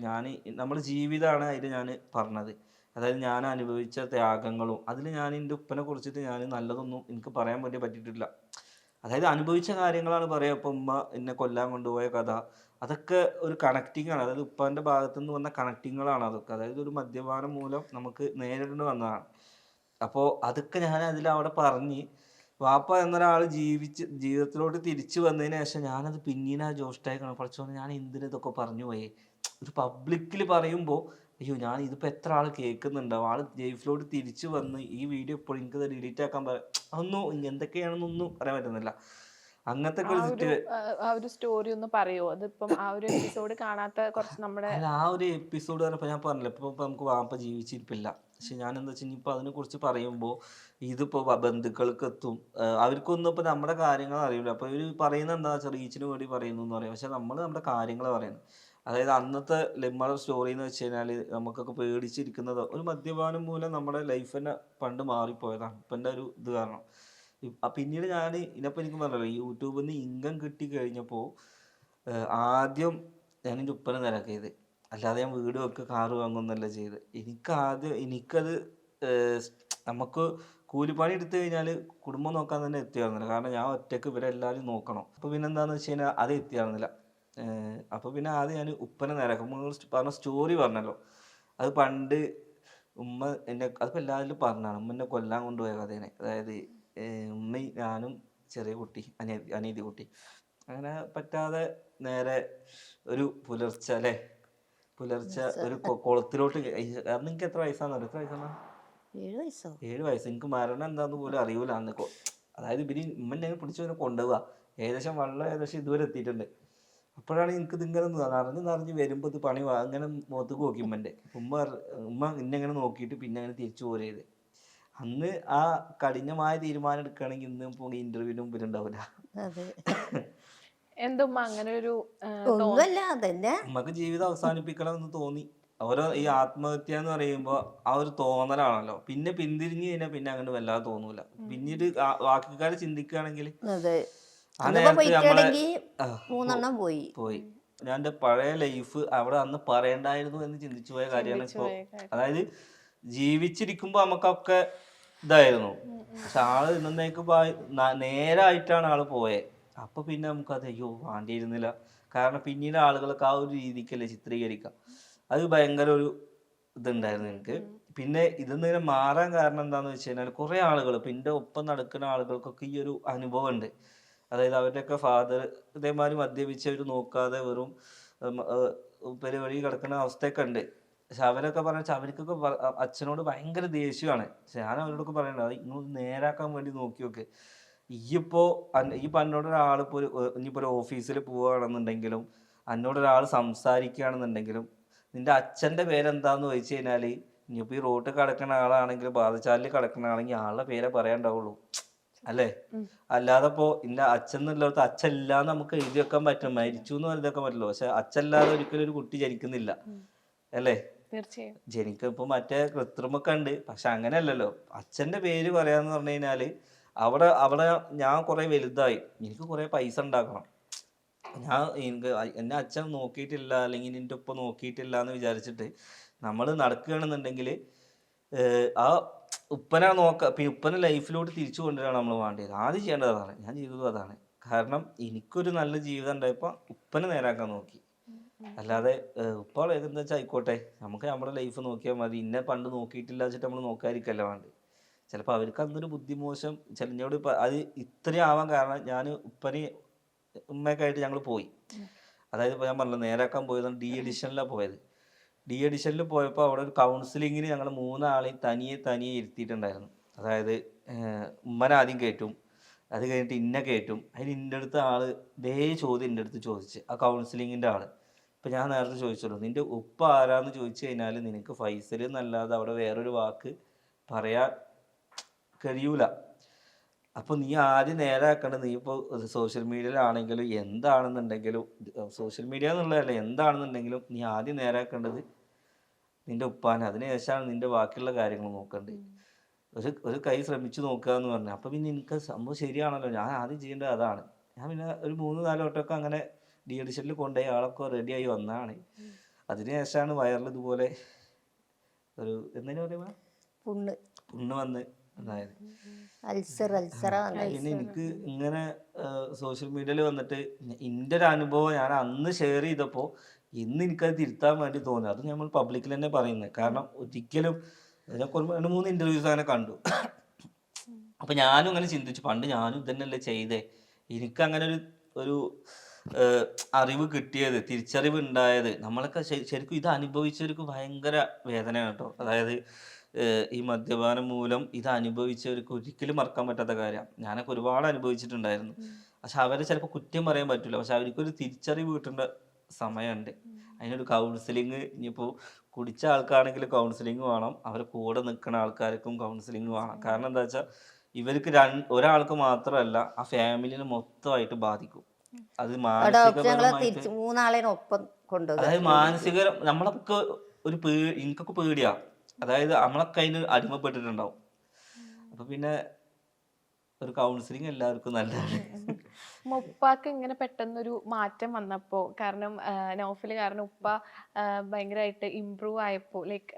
നമ്മുടെ ജീവിതമാണ് അതിൽ ഞാൻ പറഞ്ഞത്. അതായത് ഞാൻ അനുഭവിച്ച ത്യാഗങ്ങളും അതിൽ ഞാൻ എൻ്റെ ഉപ്പനെ കുറിച്ചിട്ട് ഞാൻ നല്ലതൊന്നും എനിക്ക് പറയാൻ വേണ്ടി പറ്റിയിട്ടില്ല. അതായത് അനുഭവിച്ച കാര്യങ്ങളാണ് പറയാം. ഇപ്പം ഉമ്മ എന്നെ കൊല്ലാൻ കൊണ്ടുപോയ കഥ, അതൊക്കെ ഒരു കണക്റ്റിംഗ് ആണ്. അതായത് ഉപ്പാൻ്റെ ഭാഗത്തു നിന്ന് വന്ന കണക്റ്റിങ്ങുകളാണ് അതൊക്കെ. അതായത് ഒരു മദ്യപാനം മൂലം നമുക്ക് നേരിടേണ്ടി വന്നതാണ്. അപ്പോൾ അതൊക്കെ ഞാൻ അവിടെ പറഞ്ഞ് വാപ്പ എന്നൊരാൾ ജീവിതത്തിലോട്ട് തിരിച്ചു വന്നതിന് ശേഷം ഞാനത് പിന്നീട് ആ ജോസ് ടാഗ് പഠിച്ചോണ്ട് ഞാൻ എന്തിനും ഇതൊക്കെ പറഞ്ഞു പോയേ. ഒരു പബ്ലിക്കിൽ പറയുമ്പോൾ അയ്യോ ഞാൻ ഇതിപ്പോൾ എത്ര ആൾ കേൾക്കുന്നുണ്ടാവും, ആൾ ലൈഫിലോട്ട് തിരിച്ചു വന്ന് ഈ വീഡിയോ ഇപ്പോൾ എനിക്കത് ഡിലീറ്റ് ആക്കാൻ ഒന്നും എന്തൊക്കെയാണെന്നൊന്നും പറയാൻ പറ്റുന്നില്ല. അങ്ങനത്തെ ഒക്കെ ഒരു ആ ഒരു സ്റ്റോറി ഒന്ന് പറയോ? അതിപ്പം ആ ഒരു എപ്പിസോഡ് കാണാത്ത കുറച്ച് നമ്മുടെ അല്ല, ആ ഒരു എപ്പിസോഡ് പറഞ്ഞപ്പോൾ ഞാൻ പറഞ്ഞില്ല, ഇപ്പൊ നമുക്ക് വാപ്പ ജീവിച്ചിരിപ്പില്ല. പക്ഷെ ഞാൻ എന്താ വെച്ചാൽ ഇപ്പൊ അതിനെ കുറിച്ച് പറയുമ്പോൾ ഇതിപ്പോ ബന്ധുക്കൾക്ക് എത്തും, അവർക്കൊന്നും ഇപ്പൊ നമ്മുടെ കാര്യങ്ങൾ അറിയില്ല. അപ്പൊ ഇവര് പറയുന്നത് എന്താ വെച്ചാൽ റീച്ചിന് വേണ്ടി പറയുന്നു എന്ന് പറയാം. പക്ഷെ നമ്മൾ നമ്മുടെ കാര്യങ്ങൾ പറയുന്നത്, അതായത് അന്നത്തെ ലെമ്മയുടെ സ്റ്റോറി എന്ന് വെച്ച് കഴിഞ്ഞാൽ നമുക്കൊക്കെ പേടിച്ചിരിക്കുന്നത് ഒരു മദ്യപാനം മൂലം നമ്മുടെ ലൈഫ് തന്നെ പണ്ട് മാറിപ്പോയതാണ്. ഇപ്പം എൻ്റെ ഒരു ഇത് കാരണം പിന്നീട് ഞാൻ ഇതിനപ്പോൾ എനിക്ക് പറഞ്ഞല്ലോ, യൂട്യൂബിൽ നിന്ന് ഇൻകം കിട്ടി കഴിഞ്ഞപ്പോൾ ആദ്യം ഞാൻ എൻ്റെ ഉപ്പനെ നിരക്കിയത്, അല്ലാതെ ഞാൻ വീട് വെക്കുക കാറ് വാങ്ങുന്നല്ല ചെയ്ത്. എനിക്കത് നമുക്ക് കൂലിപ്പണി എടുത്തു കഴിഞ്ഞാൽ കുടുംബം നോക്കാൻ തന്നെ എത്തിയായിരുന്നില്ല. കാരണം ഞാൻ ഒറ്റയ്ക്ക് ഇവരെല്ലാവരും നോക്കണം. അപ്പോൾ പിന്നെ എന്താണെന്ന് വെച്ച് കഴിഞ്ഞാൽ അത് എത്തിയായിരുന്നില്ല. അപ്പോൾ പിന്നെ ആദ്യം ഞാൻ ഉപ്പനെ നിരക്കും. പറഞ്ഞ സ്റ്റോറി പറഞ്ഞല്ലോ, അത് പണ്ട് ഉമ്മ എന്നെ, അതിപ്പോൾ എല്ലാവരും പറഞ്ഞാണ്, ഉമ്മ എന്നെ കൊല്ലാൻ കൊണ്ടുപോയ കഥയാണ്. അതായത് ഉമ്മയും ഞാനും ചെറിയ കുട്ടി, അനിയത്തി കുട്ടി, അങ്ങനെ പറ്റാതെ നേരെ ഒരു പുലർച്ചെ ഒരു കുളത്തിലോട്ട്. അന്ന് എനിക്ക് എത്ര വയസ്സാണെന്നറിയോ? എത്ര വയസ്സാണ്? 7 വയസ്സോ? 7 വയസ്സ്. എനിക്ക് മരണം എന്താന്ന് പോലും അറിയൂല അന്ന്. അതായത് ഇവര് ഉമ്മനെ പിടിച്ചു ഇവനെ കൊണ്ടുപോവാ. ഏകദേശം വെള്ളം ഏകദേശം ഇതുവരെ എത്തിയിട്ടുണ്ട്. അപ്പോഴാണ് എനിക്ക് ഇതിങ്ങനെ നിറഞ്ഞ് വരുമ്പോൾ ഇത് പണി അങ്ങനെ മുഖത്തേക്ക് നോക്കി ഉമ്മൻ്റെ. ഉമ്മ ഇന്നെങ്ങനെ നോക്കിയിട്ട് പിന്നെ അങ്ങനെ തിരിച്ചു പോരേത്. അന്ന് ആ കഠിനമായ തീരുമാനം എടുക്കുകയാണെങ്കിൽ ഇന്ന് ഇപ്പോൾ ഇന്റർവ്യൂവിന് മുമ്പിൽ ഉണ്ടാവില്ല. എന്തുമ്മ അങ്ങനെ ഒരു ഒന്നുമല്ല, അതന്നെ നമുക്ക് ജീവിതം അവസാനിപ്പിക്കണം എന്ന് തോന്നി. ഓരോ ഈ ആത്മഹത്യ എന്ന് പറയുമ്പോൾ ആ ഒരു തോന്നലാണല്ലോ. പിന്നെ പിന്തിരിഞ്ഞു കഴിഞ്ഞാൽ പിന്നെ അങ്ങനെ വല്ലാതെ തോന്നൂല. പിന്നീട് ബാക്കിക്കാര് ചിന്തിക്കുകയാണെങ്കിൽ അതെ. ആ നേരത്ത് നമ്മളെ 3 പോയി. ഞാൻ എൻ്റെ പഴയ ലൈഫ് അവിടെ അന്ന് പറയണ്ടായിരുന്നു എന്ന് ചിന്തിച്ചു പോയ കാര്യമാണ് ഇപ്പോൾ. അതായത് ജീവിച്ചിരിക്കുമ്പോ നമുക്കൊക്കെ ഇതായിരുന്നു, പക്ഷെ ആള് ഇന്നേക്ക് നേരായിട്ടാണ് ആള് പോയത്. അപ്പൊ പിന്നെ നമുക്കത് അയ്യോ വേണ്ടിയിരുന്നില്ല. കാരണം പിന്നീട് ആളുകൾക്ക് ആ ഒരു രീതിക്കല്ലേ ചിത്രീകരിക്കാം. അത് ഭയങ്കര ഒരു ഇതുണ്ടായിരുന്നു എനിക്ക്. പിന്നെ ഇതിങ്ങനെ മാറാൻ കാരണം എന്താന്ന് വെച്ച് കഴിഞ്ഞാൽ കുറെ ആളുകൾ, ഇപ്പൊ എൻ്റെ ഒപ്പം നടക്കുന്ന ആളുകൾക്കൊക്കെ ഈ ഒരു അനുഭവം ഉണ്ട്. അതായത് അവരുടെയൊക്കെ ഫാദർ ഇതേമാതിരി മദ്യപിച്ച് അവർ നോക്കാതെ വെറും പരിപാടി കിടക്കുന്ന അവസ്ഥയൊക്കെ ഉണ്ട്. പക്ഷെ അവരൊക്കെ പറഞ്ഞാൽ അവർക്കൊക്കെ അച്ഛനോട് ഭയങ്കര ദേഷ്യമാണ്. പക്ഷെ ഞാൻ അവരോടൊക്കെ പറയണത് ഇങ്ങോട്ട് നേരാക്കാൻ വേണ്ടി നോക്കി നോക്ക്. ഇപ്പൊ എന്നോടൊരാളിപ്പോ ഇനിയിപ്പോ ഒരു ഓഫീസിൽ പോവുകയാണെന്നുണ്ടെങ്കിലും എന്നോടൊരാൾ സംസാരിക്കുകയാണെന്നുണ്ടെങ്കിലും നിന്റെ അച്ഛൻ്റെ പേരെന്താന്ന് ചോദിച്ചു കഴിഞ്ഞാൽ ഇനിയിപ്പോൾ ഈ റോട്ടിൽ കിടക്കുന്ന ആളാണെങ്കിലും പാതച്ചാലിൽ കിടക്കുന്ന ആളെങ്കിൽ ആളുടെ പേരെ പറയാണ്ടാവുള്ളൂ, അല്ലേ? അല്ലാതെ ഇപ്പോൾ ഇന്ന അച്ഛൻ എന്നുള്ളവർക്ക് അച്ഛൻ ഇല്ലാന്ന് നമുക്ക് എഴുതി വെക്കാൻ പറ്റും, മരിച്ചു എന്ന് എഴുതി പറ്റുള്ളൂ. പക്ഷെ അച്ഛല്ലാതെ ഒരിക്കലും ഒരു കുട്ടി ജനിക്കുന്നില്ല, അല്ലേ? തീർച്ചയായും ജനിക്കും. ഇപ്പൊ മറ്റേ കൃത്രിമൊക്കെ ഉണ്ട്, പക്ഷെ അങ്ങനെയല്ലല്ലോ. അച്ഛൻ്റെ പേര് പറയാന്ന് പറഞ്ഞു കഴിഞ്ഞാല് അവിടെ ഞാൻ കുറെ വലുതായി, എനിക്ക് കുറെ പൈസ ഉണ്ടാക്കണം. എനിക്ക് എന്നെ അച്ഛൻ നോക്കിയിട്ടില്ല അല്ലെങ്കിൽ എൻ്റെ ഉപ്പ നോക്കിയിട്ടില്ല എന്ന് വിചാരിച്ചിട്ട് നമ്മൾ നടക്കുകയാണെന്നുണ്ടെങ്കിൽ ആ ഉപ്പനെ ഉപ്പനെ ലൈഫിലോട്ട് തിരിച്ചു കൊണ്ടുവരാണ് നമ്മൾ വേണ്ടത്. ആദ്യം ചെയ്യേണ്ടത് അതാണ്. ഞാൻ ചെയ്തതും അതാണ്. കാരണം എനിക്കൊരു നല്ല ജീവിതം ഉണ്ടായപ്പോൾ ഉപ്പനെ നേരാക്കാൻ നോക്കി. അല്ലാതെ ഉപ്പ എന്താ വെച്ചാൽ ആയിക്കോട്ടെ, നമുക്ക് നമ്മുടെ ലൈഫ് നോക്കിയാൽ മതി, ഇന്നെ പണ്ട് നോക്കിയിട്ടില്ല വെച്ചിട്ട് നമ്മൾ നോക്കാതിരിക്കല്ല വേണ്ടത്. ചിലപ്പോൾ അവർക്ക് അന്നൊരു ബുദ്ധിമോശം ചെലഞ്ഞോട് അത് ഇത്രയും ആവാൻ കാരണം ഞാൻ ഉമ്മയൊക്കെ ആയിട്ട് ഞങ്ങൾ പോയി. അതായത് ഇപ്പോൾ ഞാൻ പറഞ്ഞല്ലോ നേരാക്കാൻ പോയത് ഡി എഡിഷനിലാണ് പോയത്. ഡി എഡിഷനിൽ പോയപ്പോൾ അവിടെ ഒരു കൗൺസിലിങ്ങിന് ഞങ്ങൾ 3 ആളെയും തനിയെ ഇരുത്തിയിട്ടുണ്ടായിരുന്നു. അതായത് ഉമ്മനെ ആദ്യം കയറ്റും, അത് കഴിഞ്ഞിട്ട് ഇന്നെ കയറ്റും. അതിന് എൻ്റെ അടുത്ത് ആള് ഇതേ ചോദ്യം എൻ്റെ അടുത്ത് ചോദിച്ച്, ആ കൗൺസിലിങ്ങിൻ്റെ ആള്. ഇപ്പം ഞാൻ നേരത്തെ ചോദിച്ചല്ലോ, നിന്റെ ഉപ്പ ആരാന്ന് ചോദിച്ചു കഴിഞ്ഞാൽ നിനക്ക് ഫൈസൽ എന്നല്ലാതെ അവിടെ വേറൊരു വാക്ക് പറയാൻ കഴിയൂല. അപ്പോൾ നീ ആദ്യം നേരാക്കേണ്ടത്, നീ ഇപ്പോൾ സോഷ്യൽ മീഡിയയിലാണെങ്കിലും എന്താണെന്നുണ്ടെങ്കിലും, സോഷ്യൽ മീഡിയ എന്നുള്ളതല്ല എന്താണെന്നുണ്ടെങ്കിലും നീ ആദ്യം നേരാക്കേണ്ടത് നിന്റെ ഉപ്പാനെ. അതിനുശേഷമാണ് നിന്റെ ബാക്കിയുള്ള കാര്യങ്ങൾ നോക്കേണ്ടത്. ഒരു കൈ ശ്രമിച്ചു നോക്കുക എന്ന് പറഞ്ഞു. അപ്പം പിന്നെ എനിക്ക് സംഭവം ശരിയാണല്ലോ, ഞാൻ ആദ്യം ചെയ്യേണ്ടത് അതാണ്. ഞാൻ പിന്നെ ഒരു 3-4 വട്ടമൊക്കെ അങ്ങനെ ഡി എഡിഷനിൽ കൊണ്ടുപോയി ആളൊക്കെ റെഡിയായി വന്നതാണ്. അതിനുശേഷമാണ് വയറിൽ ഇതുപോലെ ഒരു എന്തിനാ പറയുക പുണ്ണ് വന്ന് അതായത് പിന്നെ എനിക്ക് ഇങ്ങനെ സോഷ്യൽ മീഡിയയിൽ വന്നിട്ട് എൻ്റെ ഒരു അനുഭവം ഞാൻ അന്ന് ഷെയർ ചെയ്തപ്പോൾ ഇന്ന് എനിക്കത് തിരുത്താൻ വേണ്ടി തോന്നി. അത് നമ്മൾ പബ്ലിക്കിൽ തന്നെ പറയുന്നത്. കാരണം ഒരിക്കലും ഞാൻ 2-3 ഇന്റർവ്യൂസ് അങ്ങനെ കണ്ടു. അപ്പൊ ഞാനും അങ്ങനെ ചിന്തിച്ചു, പണ്ട് ഞാനും ഇതന്നെയല്ലേ ചെയ്തേ. എനിക്കങ്ങനെ ഒരു അറിവ് കിട്ടിയത്, തിരിച്ചറിവ് ഉണ്ടായത്, നമ്മളൊക്കെ ശരിക്കും ഇത് അനുഭവിച്ചവർക്ക് ഭയങ്കര വേദനയാണ് കേട്ടോ. അതായത് ഈ മദ്യപാനം മൂലം ഇത് അനുഭവിച്ചവർക്ക് ഒരിക്കലും മറക്കാൻ പറ്റാത്ത കാര്യം. ഞാനൊക്കെ ഒരുപാട് അനുഭവിച്ചിട്ടുണ്ടായിരുന്നു. പക്ഷെ അവരെ ചിലപ്പോൾ കുറ്റം പറയാൻ പറ്റില്ല. പക്ഷെ അവർക്കൊരു തിരിച്ചറിവ് കിട്ടേണ്ട സമയമുണ്ട്. അതിനൊരു കൗൺസിലിങ്, ഇനിയിപ്പോൾ കുടിച്ച ആൾക്കാണെങ്കിൽ കൗൺസിലിംഗ് വേണം, അവരെ കൂടെ നിൽക്കുന്ന ആൾക്കാർക്കും കൗൺസിലിംഗ് വേണം. കാരണം എന്താ വെച്ചാൽ ഇവർക്ക് ഒരാൾക്ക് മാത്രമല്ല, ആ ഫാമിലിനെ മൊത്തമായിട്ട് ബാധിക്കും. അത് മാനസികപരമായിട്ട്, മൂന്നാളേനൊപ്പം കൊണ്ടുപോകും. അതായത് മാനസിക, നമ്മളൊക്കെ ഒരു എനിക്കൊക്കെ പേടിയാ. അതായത് നമ്മളൊക്കെ അതിന് അടിമപ്പെട്ടിട്ടുണ്ടാവും. അപ്പൊ പിന്നെ ഒരു കൗൺസിലിംഗ് എല്ലാവർക്കും നല്ലതാണ്. ഉപ്പാക്ക് ഇങ്ങനെ പെട്ടെന്നൊരു മാറ്റം വന്നപ്പോ, കാരണം നൗഫൽ കാരണം ഉപ്പ ഭയങ്കരമായിട്ട് ഇമ്പ്രൂവ് ആയപ്പോ, ലൈക്ക്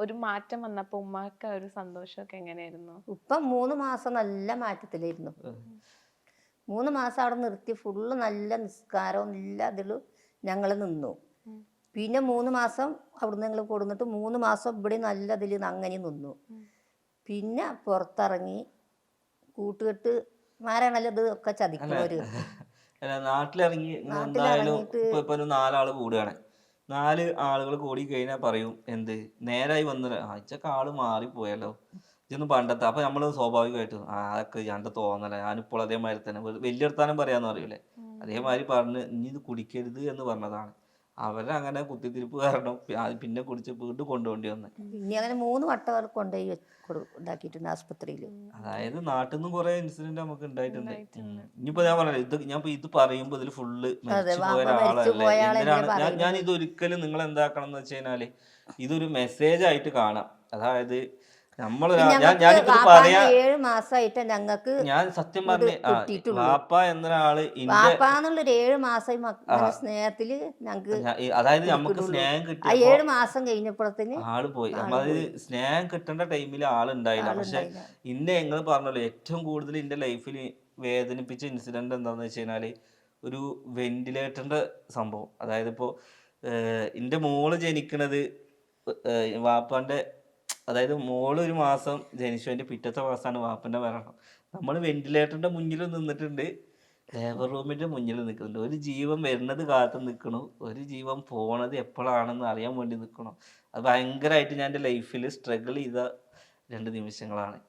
ഒരു മാറ്റം വന്നപ്പോ ഉമ്മാക്ക് ഒരു സന്തോഷമൊക്കെ എങ്ങനെയായിരുന്നു? ഉപ്പ 3 മാസം നല്ല മാറ്റത്തിലായിരുന്നു. 3 മാസം അവിടെ നിർത്തി ഫുള്ള് നല്ല നിസ്കാരവും എല്ലാ ഇതിലും ഞങ്ങൾ നിന്നു. പിന്നെ 3 മാസം അവിടുന്ന് ഞങ്ങൾ കൊടുന്നിട്ട് 3 മാസം ഇവിടെ നല്ല ഇതിൽ അങ്ങനെ നിന്നു. പിന്നെ പുറത്തിറങ്ങി കൂട്ടുകെട്ട് മാരാണല്ലോ ഇത് ഒക്കെ ചതിക്കുന്നവര്. നാട്ടിലിറങ്ങി എന്തായാലും ഇപ്പൊ 4 ആള് കൂടുകയാണ്. 4 ആളുകൾ കൂടി കഴിഞ്ഞാൽ പറയും എന്ത് നേരായി വന്നത്, ഇച്ചൊക്കെ ആള് മാറിപ്പോയല്ലോ, ഇതൊന്നും പണ്ടത്തെ. അപ്പൊ നമ്മള് സ്വാഭാവികമായിട്ടും അതൊക്കെ ഞാൻ്റെ തോന്നല, ഞാനിപ്പോൾ അതേമാതിരി തന്നെ വലിയ വർത്താനം പറയാന്ന് അറിയൂലേ, അതേമാതിരി പറഞ്ഞ് ഇനി ഇത് കുടിക്കരുത് എന്ന് പറഞ്ഞതാണ്. അവരങ്ങനെ കുത്തിത്തിരിപ്പ് കാരണം പിന്നെ കുടിച്ച് വീണ്ടും കൊണ്ടുപോണ്ടി വന്ന്. പിന്നെ അങ്ങനെ 3 വട്ടം കൊണ്ടുപോയി ഉണ്ടാക്കിയിട്ടുണ്ട് ആസ്പത്രിയിൽ. അതായത് നാട്ടിൽ നിന്നും കുറെ ഇൻസിഡന്റ് നമുക്ക് ഉണ്ടായിട്ടുണ്ട്. ഇനിയിപ്പോ ഞാൻ പറഞ്ഞത് ഇത് പറയുമ്പോ ഇതിൽ ഫുള്ള് മരിച്ചു പോയ ഒരാളല്ലേ. എന്തിനാണ് ഞാൻ ഇത് ഒരിക്കലും നിങ്ങൾ എന്താക്കണം എന്ന് വെച്ച് കഴിഞ്ഞാല് ഇതൊരു മെസ്സേജ് ആയിട്ട് കാണാം. അതായത് ഞാനിപ്പോ പറയാ 7 മാസമായിട്ട് ഞങ്ങൾക്ക് ഞാൻ സത്യം പറഞ്ഞ വാപ്പ എന്നൊരാള് വാപ്പാന്നുള്ളൊരു 7 മാസം സ്നേഹത്തില് ഞങ്ങക്ക്, അതായത് നമുക്ക് സ്നേഹം കിട്ടിയ 7 മാസം കഴിഞ്ഞപ്പോഴത്തേന് ആള് പോയി. അതായത് സ്നേഹം കിട്ടേണ്ട ടൈമിൽ ആളുണ്ടായില്ല. പക്ഷെ ഇന്നെ നിങ്ങൾ പറഞ്ഞല്ലോ ഏറ്റവും കൂടുതൽ എന്റെ ലൈഫിൽ വേദനിപ്പിച്ച ഇൻസിഡന്റ് എന്താന്ന് വെച്ച് കഴിഞ്ഞാല് ഒരു വെന്റിലേറ്ററിന്റെ സംഭവം. അതായത് ഇപ്പോ എന്റെ മോള് ജനിക്കണത് വാപ്പാന്റെ, അതായത് മോള് 1 മാസം ജനിച്ചു, അതിന്റെ പിറ്റത്തെ മാസമാണ് വാപ്പന്റെ മരണം. നമ്മൾ വെന്റിലേറ്ററിന്റെ മുന്നിൽ നിന്നിട്ടുണ്ട്, ലേബർ റൂമിന്റെ മുന്നിൽ നിൽക്കുന്നുണ്ട്. ഒരു ജീവൻ വരുന്നത് കാത്ത് നിൽക്കണു, ഒരു ജീവൻ പോണത് എപ്പോഴാണെന്ന് അറിയാൻ വേണ്ടി നിൽക്കണം. അത് ഭയങ്കരമായിട്ട് ഞാൻ എൻ്റെ ലൈഫിൽ സ്ട്രഗിൾ ചെയ്ത 2 നിമിഷങ്ങളാണ്.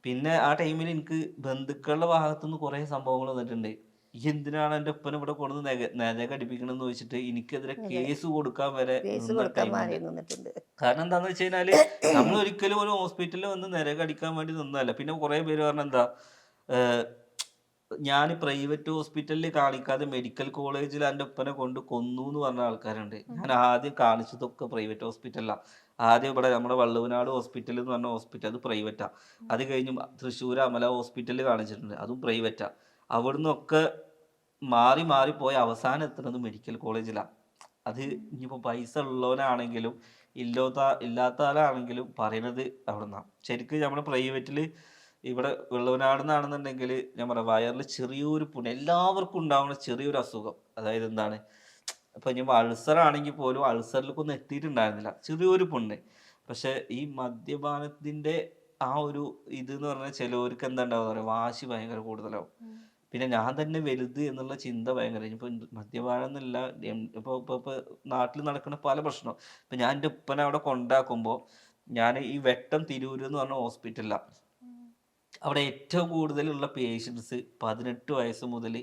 പിന്നെ ആ ടൈമിൽ എനിക്ക് ബന്ധുക്കളുടെ ഭാഗത്തുനിന്ന് കുറേ സംഭവങ്ങൾ വന്നിട്ടുണ്ട്. ഈ എന്തിനാണ് എൻ്റെ ഒപ്പന ഇവിടെ കൊണ്ടുവന്ന് നെജക അടിപ്പിക്കണമെന്ന് വെച്ചിട്ട് എനിക്കെതിരെ കേസ് കൊടുക്കാൻ വരെ നിന്നിട്ടുണ്ട്. കാരണം എന്താന്ന് വെച്ച് കഴിഞ്ഞാല് നമ്മൾ ഒരിക്കലും ഒരു ഹോസ്പിറ്റലിൽ വന്ന് നിരക അടിക്കാൻ വേണ്ടി നിന്നല്ല. പിന്നെ കുറെ പേര് പറഞ്ഞ എന്താ, ഞാൻ പ്രൈവറ്റ് ഹോസ്പിറ്റലിൽ കാണിക്കാതെ മെഡിക്കൽ കോളേജിൽ എൻ്റെ ഒപ്പനെ കൊണ്ട് കൊന്നു എന്ന് പറഞ്ഞ ആൾക്കാരുണ്ട്. ഞാൻ ആദ്യം കാണിച്ചതൊക്കെ പ്രൈവറ്റ് ഹോസ്പിറ്റലിലാണ്. ആദ്യം ഇവിടെ നമ്മുടെ വള്ളുവനാട് ഹോസ്പിറ്റൽ എന്ന് പറഞ്ഞ ഹോസ്പിറ്റൽ, അത് പ്രൈവറ്റാ. അത് കഴിഞ്ഞ് തൃശ്ശൂർ അമല ഹോസ്പിറ്റലിൽ കാണിച്ചിട്ടുണ്ട്, അതും പ്രൈവറ്റാ. അവിടുന്നൊക്കെ മാറി മാറി പോയി അവസാനം എത്തുന്നത് മെഡിക്കൽ കോളേജിലാണ്. അത് ഇനിയിപ്പോൾ പൈസ ഉള്ളവനാണെങ്കിലും ഇല്ലാത്ത ആളാണെങ്കിലും പറയുന്നത് അവിടെ നിന്നാണ്. ശരിക്കും നമ്മുടെ പ്രൈവറ്റിൽ ഇവിടെ വെള്ളവനാടുന്നാണെന്നുണ്ടെങ്കിൽ ഞാൻ പറയാം വയറിൽ ചെറിയൊരു പുണ്ണ് എല്ലാവർക്കും ഉണ്ടാവുന്ന ചെറിയൊരു അസുഖം. അതായത് എന്താണ്, ഇപ്പൊ ഇനി അൾസർ ആണെങ്കിൽ പോലും അൾസറിലേക്ക് ഒന്നും എത്തിയിട്ടുണ്ടായിരുന്നില്ല, ചെറിയൊരു പുണ്ണ്. പക്ഷെ ഈ മദ്യപാനത്തിന്റെ ആ ഒരു ഇത് എന്ന് പറഞ്ഞാൽ ചിലവർക്ക് എന്താ ഉണ്ടാവുക പറയാ, വാശി ഭയങ്കര കൂടുതലാവും. പിന്നെ ഞാൻ തന്നെ വലുത് എന്നുള്ള ചിന്ത ഭയങ്കര. ഇപ്പൊ മദ്യപാനം എന്നല്ല, ഇപ്പൊ നാട്ടിൽ നടക്കുന്ന പല പ്രശ്നവും. ഇപ്പൊ ഞാൻ എൻ്റെ ഉപ്പനെ അവിടെ കൊണ്ടാക്കുമ്പോൾ ഞാൻ ഈ വെട്ടം തിരൂര് എന്ന് പറഞ്ഞ ഹോസ്പിറ്റലിലാണ്. അവിടെ ഏറ്റവും കൂടുതലുള്ള പേഷ്യൻസ് 18 വയസ്സ് മുതൽ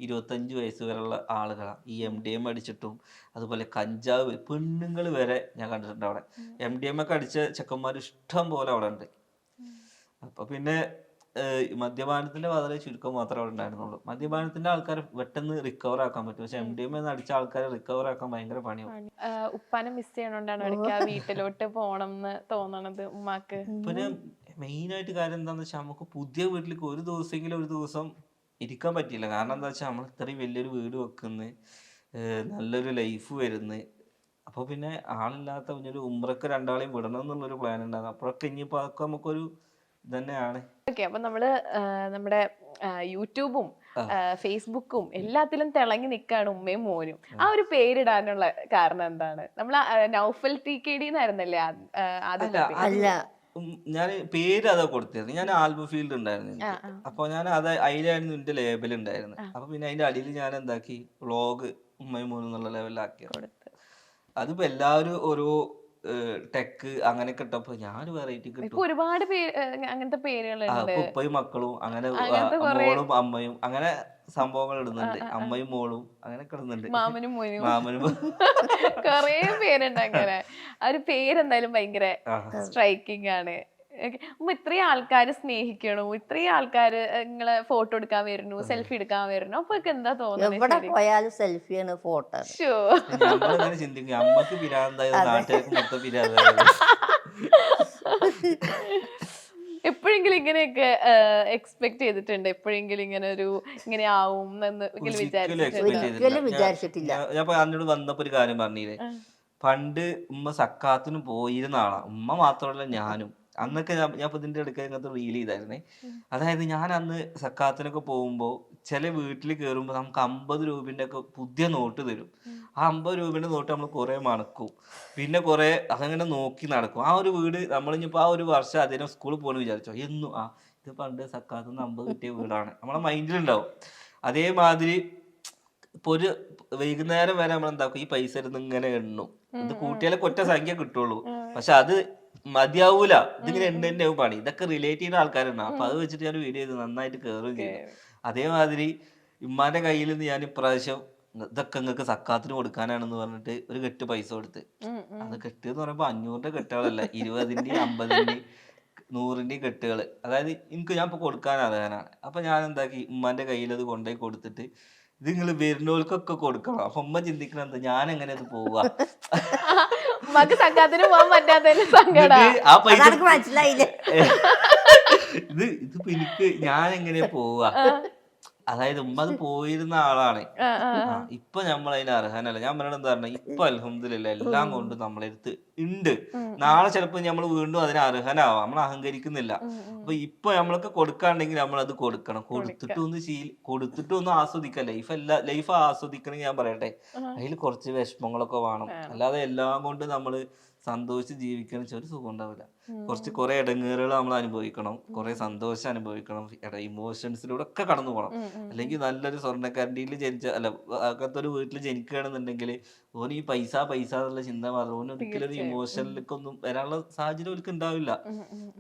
25 വയസ്സ് വരെയുള്ള ആളുകളാണ്. ഈ MDMA അടിച്ചിട്ടും അതുപോലെ കഞ്ചാവ് പെണ്ണുങ്ങൾ വരെ ഞാൻ കണ്ടിട്ടുണ്ട് അവിടെ. MDMA ഒക്കെ അടിച്ച ചെക്കന്മാർ ഇഷ്ടം പോലെ അവിടെ ഉണ്ട്. അപ്പൊ പിന്നെ മദ്യപാനത്തിന്റെ വളരെ ചുരുക്കം മാത്രമേ അവിടെ ഉണ്ടായിരുന്നുള്ളൂ. മദ്യപാനത്തിന്റെ ആൾക്കാരെ പെട്ടെന്ന് റിക്കവർ ആക്കാൻ പറ്റും, പക്ഷെ MDMA അടിച്ച ആൾക്കാരെ റിക്കവർ ആക്കാൻ ഭയങ്കര പണിയാണ്. ഉപ്പാനെ മിസ് ചെയ്യണോണ്ടാണ് ഇടയ്ക്ക് ആ വീട്ടിലോട്ട് പോണം എന്ന് തോന്നണത് ഉമ്മാക്ക്. പിന്നെ മെയിൻ ആയിട്ട് കാര്യം എന്താന്ന് വെച്ചാൽ നമുക്ക് പുതിയ വീട്ടിലേക്ക് ഒരു ദിവസം ഇരിക്കാൻ പറ്റിയില്ല. കാരണം എന്താ വെച്ചാൽ നമ്മൾ ഇത്രയും വലിയൊരു വീട് വെക്കുന്നു, നല്ലൊരു ലൈഫ് വരുന്നു. അപ്പൊ പിന്നെ ആളില്ലാത്ത ഒരു ഉംറക്ക് 2 ആളെയും വിടണം എന്നുള്ളൊരു പ്ലാൻ ഉണ്ടാകും. അപ്പോഴൊക്കെ ഇനിയിപ്പോ അതൊക്കെ നമുക്കൊരു തന്നെയാണ്. ഓക്കെ, അപ്പൊ നമ്മള് നമ്മുടെ യൂട്യൂബും ഫേസ്ബുക്കും എല്ലാത്തിലും തിളങ്ങി നിൽക്കാണ് ഉമ്മയും മോനും. ആ ഒരു പേരിടാനുള്ള കാരണം എന്താണ്? നമ്മൾ നൗഫൽ TKD എന്നായിരുന്നല്ലേ ആദ്യത്തെ? അല്ല, ഞാൻ പേര് അതാ കൊടുത്തിരുന്നു. ഞാൻ ആൽബം ഫീൽഡ് ഉണ്ടായിരുന്നു. അപ്പൊ ഞാൻ അതിലായിരുന്നു എന്റെ ലേബൽ ഉണ്ടായിരുന്നു. അപ്പൊ പിന്നെ അതിന്റെ അടിയിൽ ഞാൻ എന്താക്കി, വ്ളോഗ് ഉമ്മയും മോനും എന്നുള്ള ലെവലിലാക്കി കൊടുത്ത്. അതിപ്പോ എല്ലാവരും ഓരോ ടെക്ക് അങ്ങനെയൊക്കെ ഇട്ടപ്പോ ഞാൻ വെറൈറ്റി ഇപ്പൊ കിട്ടും. ഒരുപാട് അങ്ങനത്തെ പേരുകളുണ്ട്. അപ്പൊ ഉപ്പയും മക്കളും അങ്ങനെ അങ്ങനത്തെ കുറേ മോളും അമ്മയും അങ്ങനെ സംഭവങ്ങൾ ഇടുന്നുണ്ട്. അമ്മയും മോളും അങ്ങനെയൊക്കെ ഇടുന്നുണ്ട്. മാമനും മോനും മാമനും കൊറേ പേരുണ്ട് അങ്ങനെ. ആ ഒരു പേരെന്തായാലും ഭയങ്കര ആ. സ്ട്രൈക്കിംഗ് ആണ്. ഇത്രയും ആൾക്കാര് സ്നേഹിക്കണു, ഇത്രയും ആൾക്കാര് നിങ്ങളെ ഫോട്ടോ എടുക്കാൻ വരുന്നു, സെൽഫി എടുക്കാൻ വരുന്നു, അപ്പൊ എന്താ എവിടെ തോന്നുന്നത്? പോയാലും സെൽഫിയാണ്, ഫോട്ടോ. നമ്മളിങ്ങനെ ചിന്തിക്കും അമ്മക്ക് പിരാന്തായത് നാട്ടുകാർക്ക് മൊത്തം പിരാന്തായത്. എപ്പോഴെങ്കിലും ഇങ്ങനെയൊക്കെ എക്സ്പെക്ട് ചെയ്തിട്ടുണ്ട്? എപ്പോഴെങ്കിലും ഇങ്ങനെ ആവും എന്ന് ഒരിക്കലും വിചാരിച്ചിട്ടില്ല. ഞാൻ അന്നോട് വന്നപ്പോ ഒരു കാര്യം പറഞ്ഞില്ലേ, പണ്ട് ഉമ്മ സക്കാത്തിന് പോയിരുന്ന ആളാ. ഉമ്മ മാത്രമല്ല ഞാനും. അന്നൊക്കെ ഞാൻ ഇപ്പൊ ഇതിന്റെ അടുക്ക ഇങ്ങനത്തെ റീൽ ചെയ്തായിരുന്നേ. അതായത് ഞാൻ അന്ന് സക്കാത്തിനൊക്കെ പോകുമ്പോ ചില വീട്ടിൽ കയറുമ്പോ നമുക്ക് 50 രൂപന്റെ ഒക്കെ പുതിയ നോട്ട് തരും. ആ 50 രൂപന്റെ നോട്ട് നമ്മൾ കുറെ മണക്കും, പിന്നെ കുറെ അതങ്ങനെ നോക്കി നടക്കും. ആ ഒരു വീട് നമ്മളിപ്പോ ആ ഒരു വർഷം അതിനെ സ്കൂളിൽ പോകണമെന്ന് വിചാരിച്ചോ, എന്നും ഇത് പണ്ട് സക്കാത്തുനിന്ന് 50 കിട്ടിയ വീടാണ് നമ്മളെ മൈൻഡിലുണ്ടാവും. അതേമാതിരി ഇപ്പൊ ഒരു വൈകുന്നേരം വരെ നമ്മൾ എന്താക്കും, ഈ പൈസ ഇരുന്ന് ഇങ്ങനെ എണ്ണും. ഇത് കൂട്ടിയാലേ ഒറ്റ സംഖ്യ കിട്ടുള്ളൂ, പക്ഷെ അത് മതിയാവൂല. ഇതിങ്ങനെ എണ്ണ പണി. ഇതൊക്കെ റിലേറ്റ് ചെയ്യുന്ന ആൾക്കാരുണ്ടാവും. അപ്പൊ അത് വെച്ചിട്ട് ഞാൻ വീഡിയോ ചെയ്ത് നന്നായിട്ട് കയറുകയും ചെയ്തു. അതേമാതിരി ഉമ്മാന്റെ കയ്യിൽ നിന്ന് ഞാൻ ഇപ്രാവശ്യം ഇതൊക്കെ നിങ്ങൾക്ക് സക്കാത്തിന് കൊടുക്കാനാണെന്ന് പറഞ്ഞിട്ട് ഒരു കെട്ട് പൈസ കൊടുത്ത്. അത് കെട്ട് എന്ന് പറയുമ്പോ 500ന്റെ കെട്ടുകളല്ല, 20ന്റെയും 50ന്റെയും 100ന്റെയും കെട്ടുകള്. അതായത് ഞാൻ ഇപ്പൊ കൊടുക്കാൻ അറിയാനാണ്. അപ്പൊ ഞാൻ എന്താക്കി, ഉമ്മാന്റെ കയ്യിൽ അത് കൊണ്ടുപോയി കൊടുത്തിട്ട് ഇത് നിങ്ങൾ വരുന്നവർക്കൊക്കെ കൊടുക്കണം. അപ്പൊ ഉമ്മ ചിന്തിക്കണം എന്താ, ഞാൻ എങ്ങനെ അത് പോവാ, സക്കാത്തിന് പോകാൻ പറ്റാത്തതിന്റെ സങ്കടം. ആ പൈസ മനസ്സിലായില്ലേ? ഇതിപ്പോ എനിക്ക് ഞാൻ എങ്ങനെ പോവാ. അതായത് ഉമ്മ അത് പോയിരുന്ന ആളാണ്. ഇപ്പൊ നമ്മൾ അതിന് അർഹനല്ല. ഞാൻ പറഞ്ഞത് എന്താ പറഞ്ഞ, ഇപ്പൊ അൽഹംദുലില്ലാ എല്ലാം കൊണ്ടും നമ്മളെ അടുത്ത് ഉണ്ട്. നാളെ ചിലപ്പോ നമ്മൾ വീണ്ടും അതിന് അർഹനാവാം. നമ്മൾ അഹങ്കരിക്കുന്നില്ല. അപ്പൊ ഇപ്പൊ നമ്മൾക്ക് കൊടുക്കാണ്ടെങ്കിൽ നമ്മൾ അത് കൊടുക്കണം. കൊടുത്തിട്ട് ഒന്ന് ആസ്വദിക്കാം. ലൈഫ് ആസ്വദിക്കണമെങ്കിൽ ഞാൻ പറയട്ടെ, അതിൽ കുറച്ച് വിഷമങ്ങളൊക്കെ വേണം. അല്ലാതെ എല്ലാം കൊണ്ട് നമ്മള് സന്തോഷിച്ച് ജീവിക്കണം ഒരു സുഖം ഉണ്ടാവില്ല. കുറെ ഇടങ്ങേറുകൾ നമ്മൾ അനുഭവിക്കണം, കുറെ സന്തോഷം അനുഭവിക്കണം, ഇമോഷൻസിലൂടെ ഒക്കെ കടന്നു പോകണം. അല്ലെങ്കിൽ നല്ലൊരു സ്വർണ്ണക്കരണ്ടിയിൽ അങ്ങനത്തെ ഒരു വീട്ടിൽ ജനിക്കുകയാണെന്നുണ്ടെങ്കിൽ ഓന് ഈ പൈസ എന്നുള്ള ചിന്ത മാത്രം, ഓന് ഒരിക്കലും ഒരു ഇമോഷനിലേക്കൊന്നും വരാനുള്ള സാഹചര്യം അവർക്ക് ഉണ്ടാവില്ല.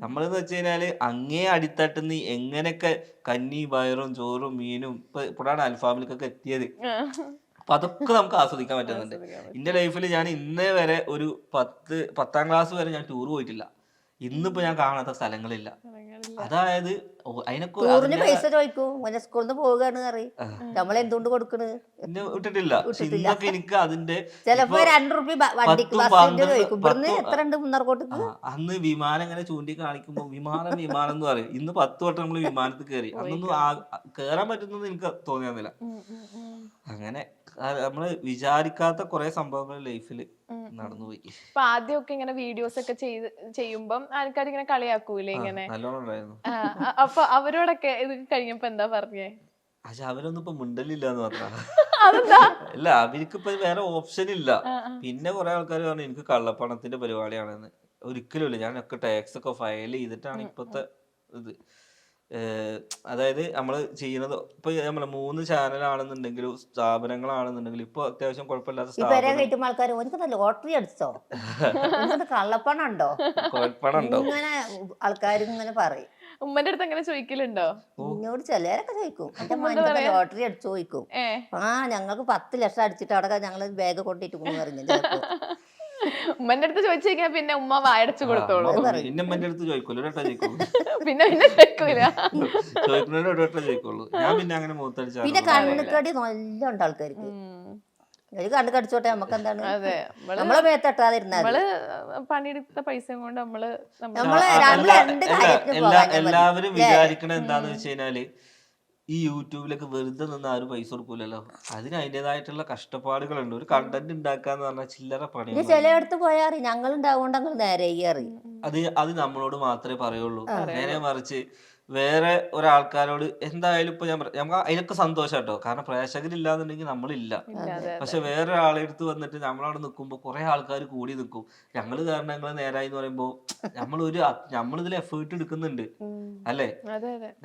നമ്മളെന്ന് വെച്ച് കഴിഞ്ഞാല് അങ്ങേ അടിത്തട്ടുന്ന എങ്ങനെയൊക്കെ കഞ്ഞി പയറും ചോറും മീനും ഇപ്പോഴാണ് അൽഫാമിലേക്കൊക്കെ എത്തിയത്. അപ്പൊ അതൊക്കെ നമുക്ക് ആസ്വദിക്കാൻ പറ്റുന്നുണ്ട്. എന്റെ ലൈഫിൽ ഞാൻ ഇന്നേ വരെ ഒരു 10ാം ക്ലാസ് വരെ ഞാൻ ടൂർ പോയിട്ടില്ല. ഇന്നിപ്പോ ഞാൻ കാണാത്ത സ്ഥലങ്ങളില്ല. അതായത് ടൂറിന് പൈസ ചോദിക്കും, സ്കൂളിൽ നിന്ന് പോവുകയാണ് അറിയും, നമ്മൾ എന്തുകൊണ്ട് കൊടുക്കണ് എന്നെ വിട്ടിട്ടില്ല. പക്ഷെ ഇന്നൊക്കെ എനിക്ക് അതിന്റെ ചിലപ്പോ 2 റുപ്യ വണ്ടിക്ക് ബസ്സിന്റെ ചോദിക്കും. ഇവിടുന്ന് എത്ര ഉണ്ട് മുന്നർക്കോട്ട്? അന്ന് വിമാനം ഇങ്ങനെ ചൂണ്ടി കാണിക്കുമ്പോ വിമാനം എന്ന് പറയും. ഇന്ന് 10 വട്ടം നമ്മള് വിമാനത്തിൽ കയറി. അന്നൊന്നും കേറാൻ പറ്റുന്നത് എനിക്ക് തോന്നിയാന്നില്ല. അങ്ങനെ നമ്മള് വിചാരിക്കാത്ത കുറെ സംഭവങ്ങൾ ലൈഫിൽ നടന്നുപോയി. ഇപ്പൊ ആദ്യമൊക്കെ ഇങ്ങനെ വീഡിയോസ് ഒക്കെ ചെയ്യുമ്പം ആൾക്കാർ ഇങ്ങനെ കളിയാക്കൂലേ ഇങ്ങനെ? നല്ലോണം ഉണ്ടായിരുന്നു. അപ്പൊ അവരോടൊക്കെ ഇത് കഴിഞ്ഞപ്പോ എന്താ പറഞ്ഞേ? പക്ഷെ അവരൊന്നും ഇപ്പൊ മിണ്ടലില്ലാന്ന് പറഞ്ഞ. അതെന്താ? അല്ല, അവർക്കിപ്പോ വേറെ ഓപ്ഷൻ ഇല്ല. പിന്നെ കുറെ ആൾക്കാർ പറഞ്ഞു എനിക്ക് കള്ളപ്പണത്തിന്റെ പരിപാടിയാണെന്ന്. ഒരിക്കലും ഇല്ല. ഞാനൊക്കെ ടാക്സ് ഒക്കെ ഫയൽ ചെയ്തിട്ടാണ് ഇപ്പത്തെ ഇത്. അതായത് നമ്മള് ചെയ്യുന്നത് ഇപ്പൊ നമ്മളെ 3 ചാനലാണെന്നുണ്ടെങ്കിലും സ്ഥാപനങ്ങളാണെന്നുണ്ടെങ്കിലും ഇപ്പൊ അത്യാവശ്യം കുഴപ്പമില്ലാത്ത സ്ഥാപനം. ആൾക്കാർ ലോട്ടറി അടിച്ചോ, കള്ളപ്പണം ഉണ്ടോ, ഇങ്ങനെ ആൾക്കാർ ഇങ്ങനെ പറയും. ഉമ്മന്റെ അടുത്ത് അങ്ങനെ ചോദിക്കലുണ്ടോ? എന്നോട് ചിലരൊക്കെ ചോദിക്കും, എന്റെ മകൻ ലോട്ടറി അടിച്ചു ചോദിക്കും. ഞങ്ങൾക്ക് 10 ലക്ഷം അടിച്ചിട്ട് അവിടെ ഞങ്ങള് ബാഗ് കൊണ്ടിട്ട് പറഞ്ഞു. ഉമ്മന്റെ അടുത്ത് ചോദിച്ചു കഴിഞ്ഞാൽ പിന്നെ ഉമ്മ വായടച്ചു കൊടുത്തോളൂ. പിന്നെ ഉമ്മന്റെ അടുത്ത് ചോദിക്കൂല, പിന്നെ ചോദിക്കൂല, ചോദിക്കുള്ളൂ. ഞാൻ പിന്നെ അങ്ങനെ മൂത്തടിച്ച പിന്നെ കണ്ണുകടി നല്ല ഉണ്ട് ആൾക്കാർക്ക്. ഒരു കണ്ണു കടിച്ചോട്ടെ, നമുക്ക് എന്താണ്, നമ്മളെ മേത്തട്ടാതിരുന്നാല് പണിയെടുത്ത പൈസ കൊണ്ട് എല്ലാവരും വിചാരിക്കണത് എന്താന്ന് വെച്ച് കഴിഞ്ഞാല് ഈ യൂട്യൂബിലൊക്കെ വെറുതെ നിന്ന് ആരും പൈസ കൊടുക്കൂലല്ലോ. അതിന് അതിൻ്റെതായിട്ടുള്ള കഷ്ടപ്പാടുകളുണ്ട്. ഒരു കണ്ടന്റ് ഉണ്ടാക്കാന്ന് പറഞ്ഞാൽ ചില്ലറ പണി. ചിലയിടത്ത് പോയാറി ഞങ്ങൾ ഉണ്ടാവുകൊണ്ട് നേരെ അത് നമ്മളോട് മാത്രമേ പറയുള്ളൂ. നേരെ മറിച്ച് വേറെ ഒരാൾക്കാരോട് എന്തായാലും ഇപ്പൊ നമുക്ക് അതിനൊക്കെ സന്തോഷം കേട്ടോ, കാരണം പ്രേക്ഷകരില്ലാന്നുണ്ടെങ്കിൽ നമ്മളില്ല. പക്ഷെ വേറെ ഒരാളെ അടുത്ത് വന്നിട്ട് നമ്മളവിടെ നിൽക്കുമ്പോൾ കുറെ ആൾക്കാർ കൂടി നിൽക്കും. ഞങ്ങള് കാരണം ഞങ്ങള് നേരായി എന്ന് പറയുമ്പോ നമ്മളിതിൽ എഫേർട്ട് എടുക്കുന്നുണ്ട് അല്ലേ.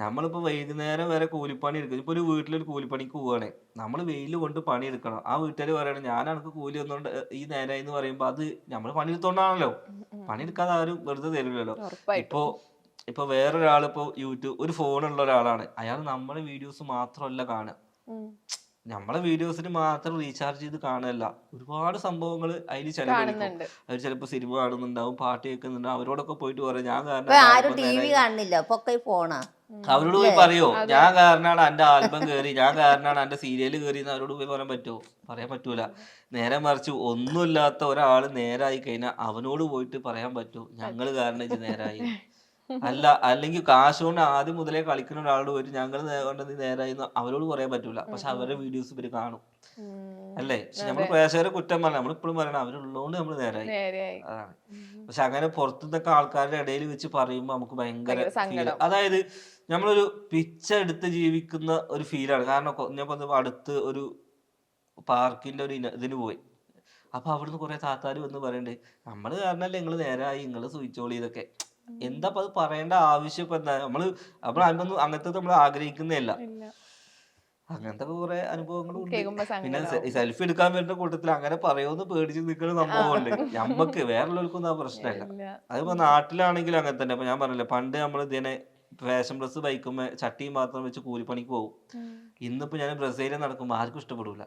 നമ്മളിപ്പോ വൈകുന്നേരം വരെ കൂലിപ്പണി എടുക്കും. ഇപ്പൊ ഒരു വീട്ടിലൊരു കൂലിപ്പണിക്ക് പോവുകയാണെ, നമ്മൾ വെയിൽ കൊണ്ട് പണിയെടുക്കണം. ആ വീട്ടുകാർ പറയണം ഞാനക്ക് കൂലി വന്നോണ്ട് ഈ നേരായി എന്ന് പറയുമ്പോ അത് നമ്മൾ പണിയെടുത്തോണ്ടാണല്ലോ. പണിയെടുക്കാതെ ആരും വെറുതെ തരില്ലല്ലോ. ഇപ്പൊ വേറൊരാൾ ഇപ്പൊ യൂട്യൂബ് ഒരു ഫോണുള്ള ഒരാളാണ്, അയാൾ നമ്മളെ വീഡിയോസ് മാത്രമല്ല കാണുക, നമ്മളെ വീഡിയോസിന് മാത്രം റീചാർജ് ചെയ്ത് കാണുകയല്ല, ഒരുപാട് സംഭവങ്ങൾ അതിൽ ചെലവഴിക്കും. അവർ ചിലപ്പോ സിനിമ കാണുന്നുണ്ടാവും, പാട്ട് കേൾക്കുന്നുണ്ടാവും. അവരോടൊക്കെ പോയിട്ട് പറയാം ഞാൻ അവരോട് പോയി പറയോ ഞാൻ കാരണമാണ് എന്റെ ആൽബം കയറി, ഞാൻ കാരണമാണ് എന്റെ സീരിയല് കയറി എന്ന് അവരോട് പോയി പറയാൻ പറ്റുമോ? പറയാൻ പറ്റൂല. നേരെ മറിച്ച് ഒന്നുമില്ലാത്ത ഒരാള് നേരായി കഴിഞ്ഞാൽ അവനോട് പോയിട്ട് പറയാൻ പറ്റൂ ഞങ്ങള് കാരണം ഇത് നേരായി. അല്ലെങ്കിൽ കാശ് കൊണ്ട് ആദ്യം മുതലേ കളിക്കുന്ന ഒരാളോട് പോയിട്ട് ഞങ്ങൾ കൊണ്ട് നേരായി അവരോട് പറയാൻ പറ്റൂല. പക്ഷെ അവരുടെ വീഡിയോസ് ഇവര് കാണും അല്ലേ. പക്ഷെ നമ്മള് പ്രേക്ഷകരെ കുറ്റം പറഞ്ഞ നമ്മളിപ്പോഴും പറയണം അവരുള്ളതുകൊണ്ട് നമ്മള് നേരായി, അതാണ്. പക്ഷെ അങ്ങനെ പുറത്തുനിന്നൊക്കെ ആൾക്കാരുടെ ഇടയിൽ വെച്ച് പറയുമ്പോ നമുക്ക് ഭയങ്കര അതായത് നമ്മളൊരു പിച്ചെടുത്ത് ജീവിക്കുന്ന ഒരു ഫീലാണ്. കാരണം ഞാൻ അടുത്ത് ഒരു പാർക്കിന്റെ ഒരു ഇതിന് പോയി. അപ്പൊ അവിടുന്ന് കുറെ താത്താര് വന്ന് പറയണ്ട് നമ്മള് കാരണല്ലേ നിങ്ങള് നേരായി, നിങ്ങള് സൂചിച്ചോളി ഇതൊക്കെ. എന്താ അത് പറയേണ്ട ആവശ്യം ഇപ്പൊ എന്താ? നമ്മള് അതൊന്നും അങ്ങനത്തെ നമ്മൾ ആഗ്രഹിക്കുന്നതല്ല. അങ്ങനത്തെ കുറെ അനുഭവങ്ങളും ഉണ്ട്. പിന്നെ സെൽഫി എടുക്കാൻ വരുന്ന കൂട്ടത്തിൽ അങ്ങനെ പറയുമെന്ന് പേടിച്ച് നിൽക്കുന്ന സംഭവമുണ്ട്. നമ്മക്ക് വേറെല്ലാവർക്കൊന്നും ആ പ്രശ്നമല്ല. അതിപ്പോ നാട്ടിലാണെങ്കിലും അങ്ങനെ തന്നെ. അപ്പൊ ഞാൻ പറഞ്ഞില്ലേ പണ്ട് നമ്മൾ ഇതിനെ ഫാഷൻ ഡ്രസ് ബൈക്കുമ്പോ ചട്ടിയും മാത്രം വെച്ച് കൂലിപ്പണിക്ക് പോകും. ഇന്നിപ്പോ ഞാൻ ബ്രസീലിൽ നടക്കുമ്പോ ആർക്കും ഇഷ്ടപ്പെടൂല.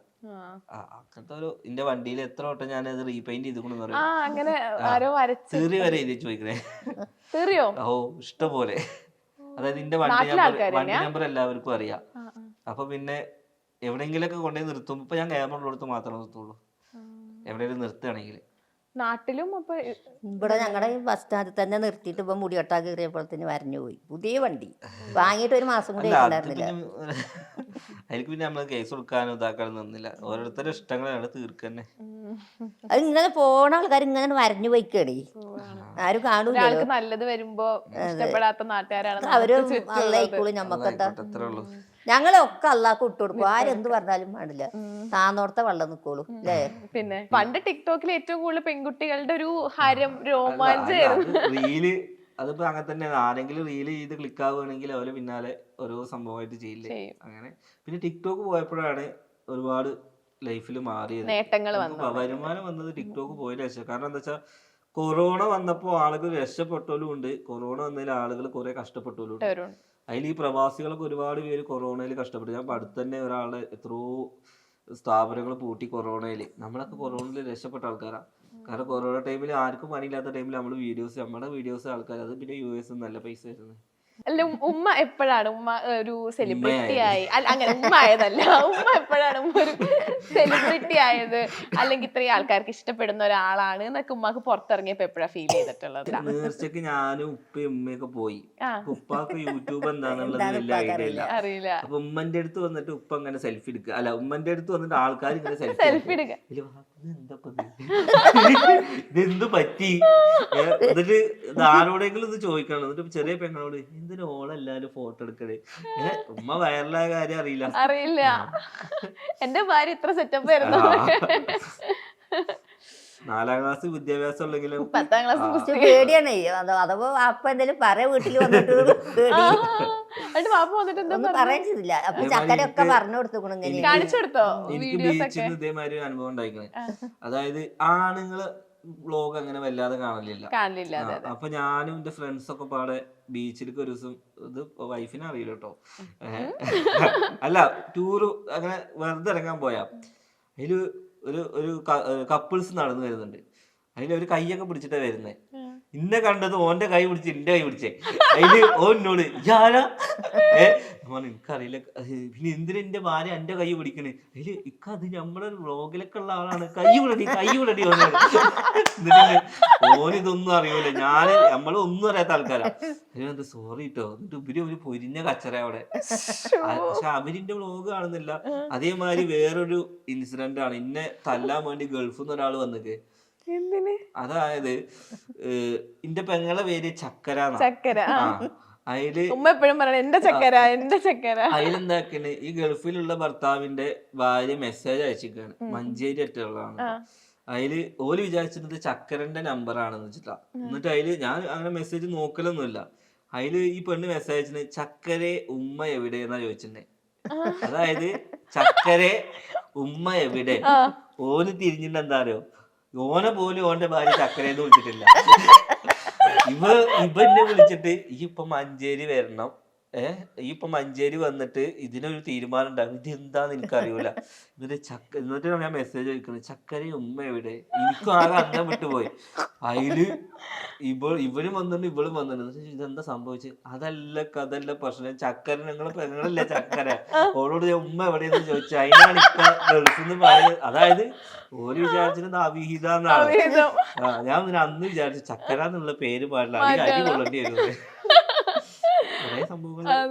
അങ്ങനത്തെ ഒരു എന്റെ വണ്ടിയിൽ എത്ര വട്ടം ഞാൻ അത് റീപെയിന്റ് ചെയ്തിട്ടുണ്ടെന്ന് പറയും. തീറി വരെ എഴുതി ചോദിക്കണേ. ഓ ഇഷ്ടംപോലെ. അതായത് എന്റെ വണ്ടി നമ്പർ എല്ലാവർക്കും അറിയാം. അപ്പൊ പിന്നെ എവിടെയെങ്കിലൊക്കെ കൊണ്ടുപോയി നിർത്തും. ഇപ്പൊ ഞാൻ ക്യാമറ ഉള്ളിടത്ത് മാത്രമേ നിർത്തുള്ളൂ, എവിടെയെങ്കിലും നിർത്തുകയാണെങ്കിൽ. നാട്ടിലും അപ്പൊ ഇവിടെ ഞങ്ങളുടെ ബസ് സ്റ്റാൻഡിൽ തന്നെ നിർത്തിയിട്ട് ഇപ്പൊ മുടിവെട്ടാ കയറിയപ്പോഴത്തേന് വരഞ്ഞു പോയി. പുതിയ വണ്ടി വാങ്ങിയിട്ട് ഒരു മാസം കൂടി ഉണ്ടായിരുന്നില്ല. അതിലേക്ക് പിന്നെ നമ്മള് കേസ് കൊടുക്കാനോ ഇതാക്കാനോ നിന്നില്ല. ഓരോരുത്തരുടെ ഇഷ്ടങ്ങളാണ് തീർക്കന്നെ. അത് ഇങ്ങനെ പോണ ആൾക്കാർ ഇങ്ങനെ വരഞ്ഞു പോയിക്കേടി, ആരും കാണൂല. നല്ലത് വരുമ്പോ ഇഷ്ടപ്പെടാത്ത നാട്ടുകാരാണ് അവര് നല്ലയിക്കോളും. ഞമ്മക്കെന്താ, ഞങ്ങളൊക്കെ അള്ളാഹ്ക്ക് ഇട്ടുകൊടുക്കും. ആരെന്ത് പറഞ്ഞാലും പാടില്ല, താന്നോടത്തെ വെള്ളം നിക്കോളൂ അല്ലേ. പിന്നെ പണ്ട് ടിക്ടോക്കിൽ ഏറ്റവും കൂടുതൽ പെൺകുട്ടികളുടെ ഒരു ഹരം രോമാഞ്ചായിരുന്നു റീല്. അതിപ്പോ അങ്ങനെ തന്നെയാണ്. ആരെങ്കിലും റീല് ചെയ്ത് ക്ലിക്ക് ആവുകയാണെങ്കിൽ അവരെ പിന്നാലെ ഓരോ സംഭവമായിട്ട് ചെയ്യില്ലേ അങ്ങനെ. പിന്നെ ടിക്ടോക്ക് പോയപ്പോഴാണ് ഒരുപാട് ലൈഫിൽ മാറിയത്, നേട്ടങ്ങൾ വരുമാനം വന്നത് ടിക്ടോക്ക് പോയതിനു ശേഷം. കാരണം എന്താ വെച്ചാൽ കൊറോണ വന്നപ്പോ ആളുകൾ രക്ഷപ്പെട്ടോലും ഉണ്ട്, കൊറോണ വന്നതിൽ ആളുകൾ കുറെ കഷ്ടപ്പെട്ടോലും ഉണ്ട്. അതിൽ ഈ പ്രവാസികളൊക്കെ ഒരുപാട് പേര് കൊറോണയിൽ കഷ്ടപ്പെട്ടു. ഞാൻ അടുത്ത് തന്നെ ഒരാളുടെ എത്രയോ സ്ഥാപനങ്ങൾ പൂട്ടി കൊറോണയിൽ. നമ്മളൊക്കെ കൊറോണയിൽ രക്ഷപ്പെട്ട ആൾക്കാരാണ്. കാരണം കൊറോണ ടൈമിൽ ആർക്കും പണിയില്ലാത്ത ടൈമിൽ നമ്മുടെ വീഡിയോസ് ആൾക്കാർ അത് പിന്നെ US നല്ല പൈസ വരുന്നത്. അല്ല ഉമ്മ എപ്പോഴാണ് ഉമ്മ ഒരു സെലിബ്രിറ്റി ആയി? അങ്ങനെ ഉമ്മ ആയതല്ല, ഉമ്മ എപ്പോഴാണ് ഉമ്മ ഒരു സെലിബ്രിറ്റി ആയത്? അല്ലെങ്കിൽ ഇത്രയും ആൾക്കാർക്ക് ഇഷ്ടപ്പെടുന്ന ഒരാളാണ് എന്നൊക്കെ ഉമ്മക്ക് പുറത്തിറങ്ങിയപ്പോ എപ്പോഴാ ഫീൽ ചെയ്തിട്ടുള്ളത്? നേർച്ചക്ക് ഞാനും ഉപ്പയും ഉമ്മയൊക്കെ പോയി. ഉപ്പാക്ക് യൂട്യൂബ് എന്താണെന്നുള്ളത് വലിയ ഐഡിയ ഇല്ല, അറിയില്ല. അപ്പൊ ഉമ്മന്റെ അടുത്ത് വന്നിട്ട് ഉപ്പ അങ്ങനെ സെൽഫി എടുക്കുക, അല്ല ഉമ്മന്റെ അടുത്ത് വന്നിട്ട് ആൾക്കാർ ഇങ്ങനെ സെൽഫി എടുക്കുക. ഇതെന്ത് പറ്റി? എന്നിട്ട് ആരോടെങ്കിലും ഇത് ചോദിക്കണം. എന്നിട്ട് ചെറിയ പെങ്ങളോട് എന്തിനു ഓളെല്ലാരും ഫോട്ടോ എടുക്കണേ? ഉമ്മ വൈറലായ കാര്യം അറിയില്ല. എന്റെ ഭാര്യ ഇത്ര സെറ്റപ്പ് ആയിരുന്നു. 4ാം ക്ലാസ് വിദ്യാഭ്യാസം ഉള്ളെങ്കിലും 10ാം ക്ലാസ് പേടിയാണ്. അഥവാ അപ്പൊ എന്തെങ്കിലും പറയാൻ വീട്ടിൽ വന്നിട്ട് പറയാൻ ചെയ്തില്ല. അപ്പൊ ചക്കരയൊക്കെ പറഞ്ഞു കൊടുത്തു. എനിക്ക് ബീച്ചിൽ ഇതേമാതിരി അനുഭവം ഉണ്ടായിരിക്കണേ. അതായത് ആണുങ്ങള് വ്ളോഗ് അങ്ങനെ വല്ലാതെ കാണലില്ല. അപ്പൊ ഞാനും എന്റെ ഫ്രണ്ട്സ് ഒക്കെ പാടെ ബീച്ചിലേക്ക് ഒരു ദിവസം, ഇത് വൈഫിനെ അറിയില്ല കേട്ടോ, അല്ല ടൂറ് അങ്ങനെ വെറുതെ ഇറങ്ങാൻ പോയാ അതില് ഒരു കപ്പിൾസ് നടന്നു വരുന്നുണ്ട്. അതിലൊരു കൈയൊക്കെ പിടിച്ചിട്ടാ വരുന്നേ. ഇന്നെ കണ്ടത് ഓന്റെ കൈ പിടിച്ച് എന്റെ കൈ പിടിച്ചേ. അതില് ഓനോട് ഞാനാ എനിക്കറിയില്ല. പിന്നെ എന്തിനാ എന്റെ ഭാര്യ എന്റെ കൈ പിടിക്കണേ? അതില് അത് നമ്മളെ വ്ളോഗിലൊക്കെ ഉള്ള ആളാണ്, കൈ വിടടി ഓനിതൊന്നും അറിയൂല. നമ്മളൊന്നും അറിയാത്ത ആൾക്കാരാ. അതിനെന്ത് സോറി കേട്ടോ. എന്നിട്ട് ഇവര് ഒരു പൊരിഞ്ഞ കച്ചറ അവിടെ. പക്ഷെ അവരിന്റെ വ്ളോഗ് കാണുന്നില്ല. അതേമാതിരി വേറൊരു ഇൻസിഡന്റ് ആണ്. ഇന്നെ തല്ലാൻ വേണ്ടി ഗൾഫിൽ നിന്ന് ഒരാൾ വന്നിട്ട്, അതായത് എന്റെ പെങ്ങളെ പേര് ചക്കര. അതില് ഉമ്മ എപ്പോഴും പറയണ എന്റെ ചക്കര. അതിലെന്താക്കണ്, ഈ ഗൾഫിലുള്ള ഭർത്താവിന്റെ ഭാര്യ മെസ്സേജ് അയച്ചിരിക്കാണ്, മഞ്ചേരി ഒറ്റുള്ളതാണ്. അതില് ഓല് വിചാരിച്ചിരുന്നത് ചക്കരന്റെ നമ്പർ ആണെന്ന് വെച്ചിട്ടാ. എന്നിട്ട് അതില് ഞാൻ അങ്ങനെ മെസ്സേജ് നോക്കലൊന്നുമില്ല. അതില് ഈ പെണ്ണ് മെസ്സേജ് അയച്ചിട്ട് ചക്കരെ ഉമ്മ എവിടെയെന്നാ ചോദിച്ചിട്ടുണ്ടേ. അതായത് ചക്കരെ ഉമ്മ എവിടെ. ഓന് തിരിഞ്ഞിട്ട് എന്താ അറിയോ, ഓനെ പോലും ഓന്റെ ഭാര്യ ചക്കരേന്ന് വിളിച്ചിട്ടില്ല. ഇവന്നെ വിളിച്ചിട്ട് ഈ ഇപ്പൊ മഞ്ചേരി വരണം, ഈ ഇപ്പൊ മഞ്ചേരി വന്നിട്ട് ഇതിനൊരു തീരുമാനം ഉണ്ടാകും, ഇത് എന്താന്ന് എനിക്കറിയൂല. എന്നിട്ട് ഞാൻ മെസ്സേജ് അയക്കുന്നത് ചക്കര ഉമ്മ എവിടെ. എനിക്കും ആകെ അന്നം വിട്ടുപോയി. അതില് ഇവരും വന്നിട്ടുണ്ട് ഇവളും വന്നിട്ടുണ്ട്. ഇതെന്താ സംഭവിച്ചത്? അതല്ല പ്രശ്നം, ചക്കര ഞങ്ങളല്ലേ ചക്കര, ഓളോട് ഉമ്മ എവിടെയെന്ന് ചോദിച്ചു. അതിനാണ് ഇക്ക ഗൾഫിന്ന് പറയുന്നത്. അതായത് ഓര് വിചാരിച്ചത് അവിഹിതാന്നാണ്. ഞാൻ അന്ന് വിചാരിച്ചു ചക്കര എന്നുള്ള പേര് പാടില്ല, അല്ലെങ്കിൽ അടി കൊള്ളേണ്ടി വരും. കുറെ സംഭവങ്ങൾ.